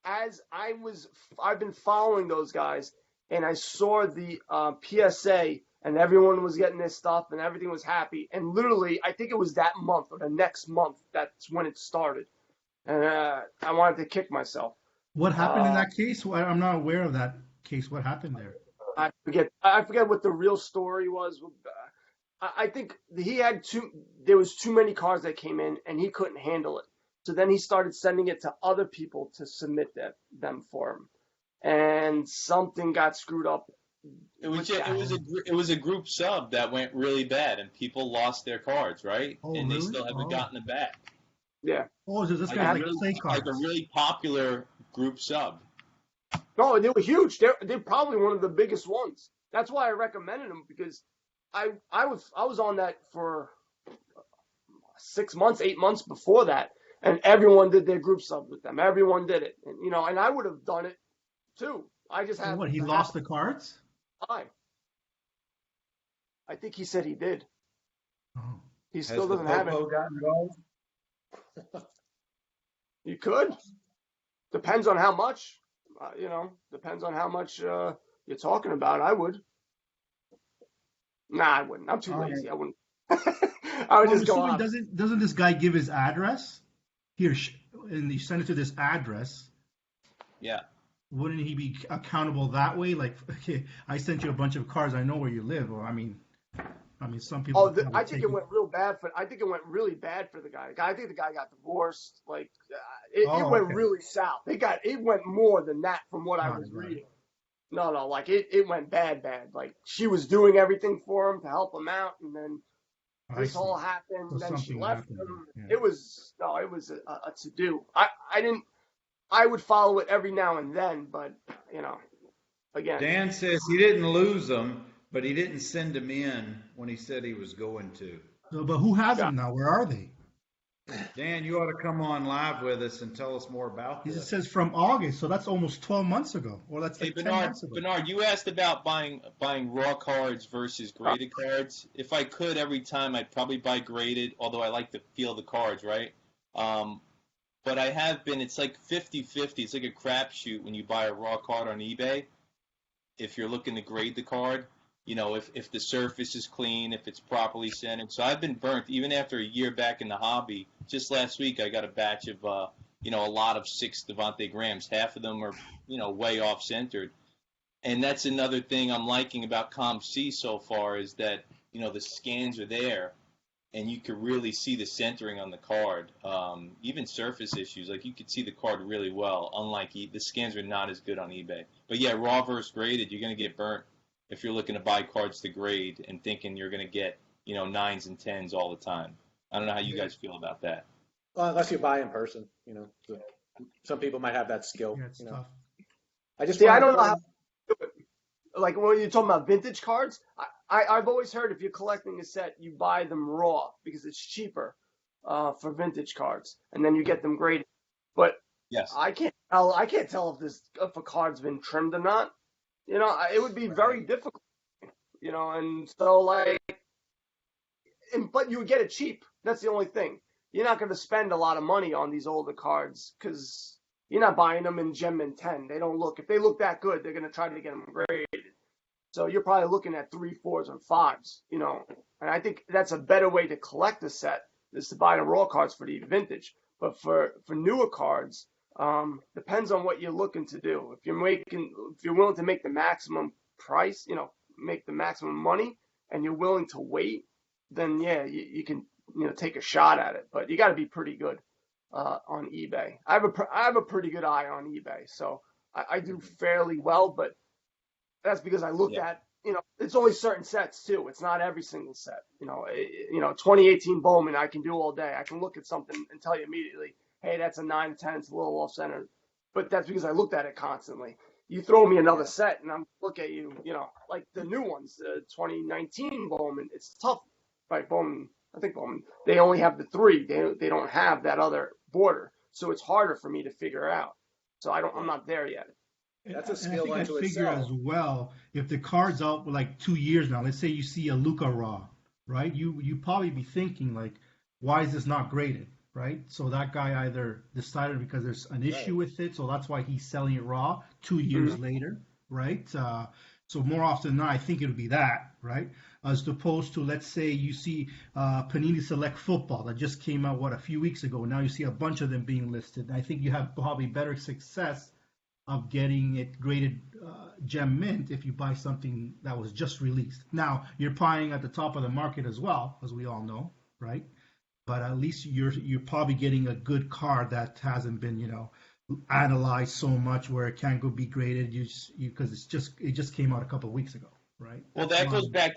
[SPEAKER 2] as I've been following those guys and I saw the PSA and everyone was getting their stuff and everything was happy. And literally, I think it was that month or the next month, that's when it started. And I wanted to kick myself.
[SPEAKER 3] What happened in that case? I'm not aware of that case. What happened there?
[SPEAKER 2] I forget what the real story was. I think there was too many cards that came in and he couldn't handle it. So then he started sending it to other people to submit them for him. And something got screwed up.
[SPEAKER 6] It was a group sub that went really bad and people lost their cards, right?
[SPEAKER 3] Oh,
[SPEAKER 6] and
[SPEAKER 3] really?
[SPEAKER 6] They still haven't gotten it back.
[SPEAKER 2] Yeah.
[SPEAKER 3] Oh, so this guy's playing cards.
[SPEAKER 6] Like a really popular group sub.
[SPEAKER 2] No, they were huge. They're probably one of the biggest ones. That's why I recommended them because I was on that for 6 months, 8 months before that, and everyone did their group sub with them. Everyone did it, and and I would have done it too. I just had.
[SPEAKER 3] What, he lost the cards?
[SPEAKER 2] I think he said he did.
[SPEAKER 3] Oh.
[SPEAKER 2] He still doesn't have it.
[SPEAKER 1] Has the Popo got involved?
[SPEAKER 2] You could. Depends on how much. Depends on how much you're talking about. I would. Nah, I wouldn't. I'm too lazy. I wouldn't. I would just go on.
[SPEAKER 3] Doesn't this guy give his address? Here, and you send it to this address.
[SPEAKER 6] Yeah.
[SPEAKER 3] Wouldn't he be accountable that way? Like, okay, I sent you a bunch of cars. I know where you live. Or I mean, some people.
[SPEAKER 2] I think it went real bad for. I think it went really bad for the guy. I think the guy got divorced. Like, it went really south. It went more than that from what I was reading. No, like it went bad. Like she was doing everything for him to help him out, and then this all happened. And then she left him. Yeah. It was a to do. I would follow it every now and then, but again.
[SPEAKER 1] Dan says he didn't lose them, but he didn't send them in when he said he was going to.
[SPEAKER 3] So, but who has them now? Where are they?
[SPEAKER 1] Dan, you ought to come on live with us and tell us more about this.
[SPEAKER 3] It says from August, so that's almost 12 months ago. Well, that's like 10 months ago.
[SPEAKER 6] Bernard, you asked about buying raw cards versus graded cards. If I could every time, I'd probably buy graded, although I like to feel the cards, right? But I have been, it's like 50-50. It's like a crapshoot when you buy a raw card on eBay. If you're looking to grade the card, if the surface is clean, if it's properly centered. So I've been burnt even after a year back in the hobby. Just last week, I got a batch of, a lot of 6 Devontae Grahams. Half of them are, way off centered. And that's another thing I'm liking about ComC so far is that, the scans are there. And you could really see the centering on the card. Even surface issues, like you could see the card really well, unlike the scans are not as good on eBay. But yeah, raw versus graded, you're going to get burnt if you're looking to buy cards to grade and thinking you're going to get, 9s and 10s all the time. I don't know how you guys feel about that.
[SPEAKER 4] Well, unless you buy in person, some people might have that skill.
[SPEAKER 3] Yeah, it's tough.
[SPEAKER 2] I don't know how. Like when you're talking about vintage cards, I've always heard if you're collecting a set, you buy them raw because it's cheaper for vintage cards, and then you get them graded. But
[SPEAKER 6] yes,
[SPEAKER 2] I can't tell if a card's been trimmed or not. It would be very difficult. And so but you would get it cheap. That's the only thing. You're not going to spend a lot of money on these older cards because you're not buying them in Gem Mint 10. They don't look. If they look that good, they're going to try to get them graded. So you're probably looking at 3, 4s, or 5s, And I think that's a better way to collect a set is to buy the raw cards for the vintage. But for newer cards, depends on what you're looking to do. If you're willing to make the maximum price, make the maximum money, and you're willing to wait, then yeah, you can take a shot at it. But you got to be pretty good on eBay. I have a pretty good eye on eBay, so I do fairly well, but. That's because I looked at, it's only certain sets too. It's not every single set. 2018 Bowman I can do all day. I can look at something and tell you immediately, hey, that's a 9/10. It's a little off center. But that's because I looked at it constantly. You throw me another set and I'm look at you, like the new ones, the 2019 Bowman. It's tough, right? Bowman. I think Bowman. They only have the 3. They don't have that other border, so it's harder for me to figure out. So I'm not there yet.
[SPEAKER 4] That's a skill
[SPEAKER 3] I
[SPEAKER 4] unto
[SPEAKER 3] figure
[SPEAKER 4] itself.
[SPEAKER 3] as well, if the card's out for like 2 years now, let's say you see a Luka raw, right? You probably be thinking like, why is this not graded, right? So that guy either decided because there's an issue with it, so that's why he's selling it raw 2 years later, right? So more often than not, I think it would be that, right? As opposed to, let's say you see Panini Select Football that just came out, a few weeks ago. Now you see a bunch of them being listed. I think you have probably better success of getting it graded Gem Mint if you buy something that was just released. Now, you're buying at the top of the market as well, as we all know, right? But at least you're probably getting a good card that hasn't been, analyzed so much where it can't go be graded because it just came out a couple of weeks ago, right?
[SPEAKER 6] Well, that goes back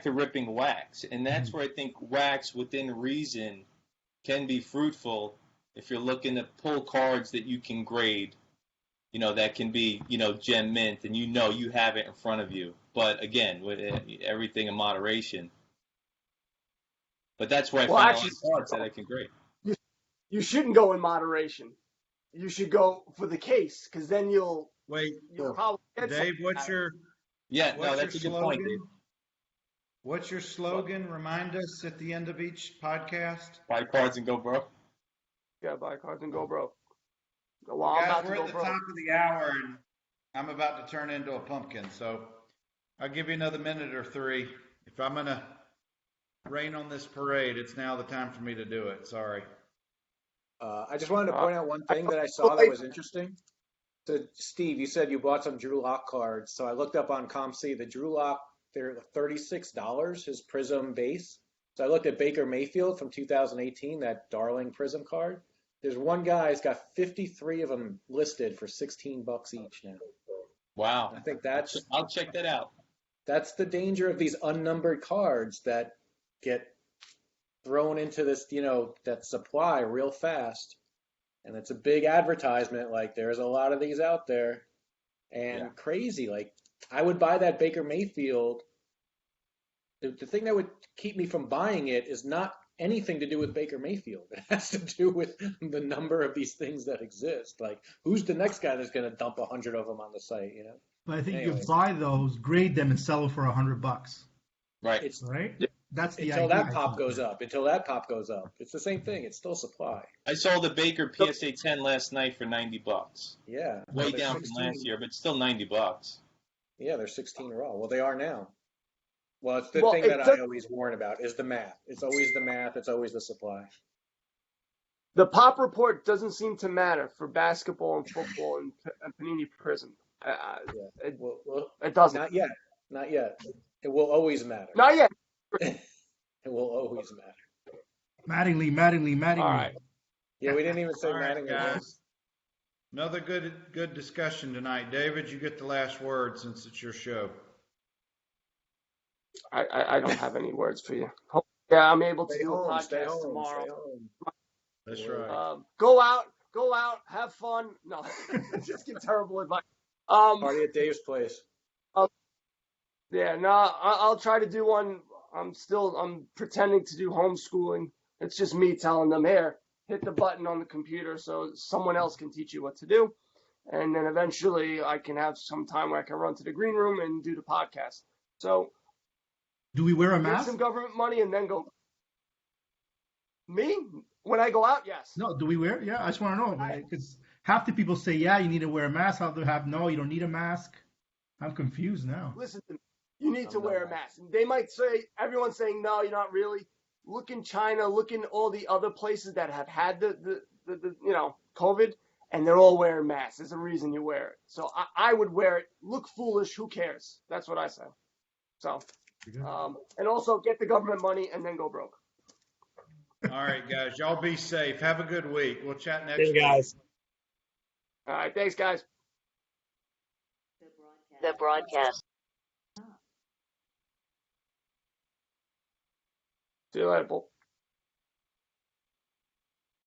[SPEAKER 6] to ripping wax, and that's where I think wax within reason can be fruitful if you're looking to pull cards that you can grade. That can be, Gem Mint, and you have it in front of you. But again, with everything in moderation. But that's where I find a lot of cards that I can grade.
[SPEAKER 2] You shouldn't go in moderation. You should go for the case, because then you'll probably get
[SPEAKER 1] Dave, what's your
[SPEAKER 6] that's a good point, Dave.
[SPEAKER 1] What's your slogan? Remind us at the end of each podcast.
[SPEAKER 6] Buy cards and go broke.
[SPEAKER 2] Yeah, buy cards and go broke. Well,
[SPEAKER 1] Well,
[SPEAKER 2] I'm
[SPEAKER 1] guys,
[SPEAKER 2] about
[SPEAKER 1] we're
[SPEAKER 2] to
[SPEAKER 1] at
[SPEAKER 2] go
[SPEAKER 1] the
[SPEAKER 2] broke.
[SPEAKER 1] top of the hour, and I'm about to turn into a pumpkin. So I'll give you another minute or three. If I'm going to rain on this parade, it's now the time for me to do it. Sorry.
[SPEAKER 4] I just wanted to point out one thing that I saw that was interesting. So, Steve, you said you bought some Drew Lock cards. So I looked up on ComC. The Drew Lock, they're $36, his Prism base. So I looked at Baker Mayfield from 2018, that darling Prism card. There's one guy who's got 53 of them listed for $16 each now.
[SPEAKER 6] Wow.
[SPEAKER 4] I think
[SPEAKER 6] I'll check that out.
[SPEAKER 4] that's the danger of these unnumbered cards that get thrown into this, that supply real fast. And it's a big advertisement. Like, there's a lot of these out there, and crazy. Like, I would buy that Baker Mayfield. The thing that would keep me from buying it is not anything to do with Baker Mayfield. It has to do with the number of these things that exist. Like, who's the next guy that's going to dump 100 of them on the site,
[SPEAKER 3] But I think
[SPEAKER 4] Anyway.
[SPEAKER 3] you buy those, grade them, and sell them for $100.
[SPEAKER 6] Right.
[SPEAKER 3] Right?
[SPEAKER 6] Yeah.
[SPEAKER 3] That's the
[SPEAKER 4] Until
[SPEAKER 3] idea.
[SPEAKER 4] that pop goes up. It's the same thing. It's still supply.
[SPEAKER 6] I saw the Baker PSA 10 last night for $90.
[SPEAKER 4] Yeah.
[SPEAKER 6] Way
[SPEAKER 4] They're
[SPEAKER 6] down from
[SPEAKER 4] 16.
[SPEAKER 6] last year, but still $90.
[SPEAKER 4] Yeah, they're 16 raw. Well, they are now. Well, it's the
[SPEAKER 2] Well,
[SPEAKER 4] thing
[SPEAKER 2] it
[SPEAKER 4] that I
[SPEAKER 2] does-
[SPEAKER 4] always warn about is the math. It's always the math. It's always the supply.
[SPEAKER 2] The pop report doesn't seem to matter for basketball and football and Panini Prism. It
[SPEAKER 4] Well,
[SPEAKER 2] doesn't.
[SPEAKER 4] not yet. Not yet. It will always matter.
[SPEAKER 2] Not yet.
[SPEAKER 4] It will always matter.
[SPEAKER 3] Mattingly.
[SPEAKER 2] All right.
[SPEAKER 4] Yeah, we didn't even say
[SPEAKER 1] All right,
[SPEAKER 4] Mattingly.
[SPEAKER 1] guys. Another good discussion tonight. David, you get the last word since it's your show.
[SPEAKER 2] I don't have any words for you. Yeah, I'm able to
[SPEAKER 4] Stay
[SPEAKER 2] do a
[SPEAKER 4] home. Stay
[SPEAKER 2] podcast
[SPEAKER 4] home.
[SPEAKER 2] tomorrow.
[SPEAKER 4] Stay home.
[SPEAKER 1] That's right.
[SPEAKER 2] Go out, have fun. No, just give terrible advice.
[SPEAKER 4] Party at Dave's place.
[SPEAKER 2] Yeah, no, I'll try to do one. I'm pretending to do homeschooling. It's just me telling them, here, hit the button on the computer so someone else can teach you what to do. And then eventually I can have some time where I can run to the green room and do the podcast. So
[SPEAKER 3] Do we wear a
[SPEAKER 2] get
[SPEAKER 3] mask?
[SPEAKER 2] some government money and then go. Me? When I go out, yes.
[SPEAKER 3] No, do we wear? Yeah, I just want to know because half the people say, yeah, you need to wear a mask. Half they have, no, you don't need a mask. I'm confused now.
[SPEAKER 2] Listen to me. You need to wear a mask. They might say, everyone's saying, no, you're not really. Look in China, look in all the other places that have had the COVID, and they're all wearing masks. There's a reason you wear it. So I would wear it. Look foolish. Who cares? That's what I say. So, and also get the government money and then go broke.
[SPEAKER 1] All right, guys. Y'all be safe. Have a good week. We'll chat next week.
[SPEAKER 8] guys.
[SPEAKER 2] All right. Thanks, guys.
[SPEAKER 9] The broadcast.
[SPEAKER 2] See you later, Bull.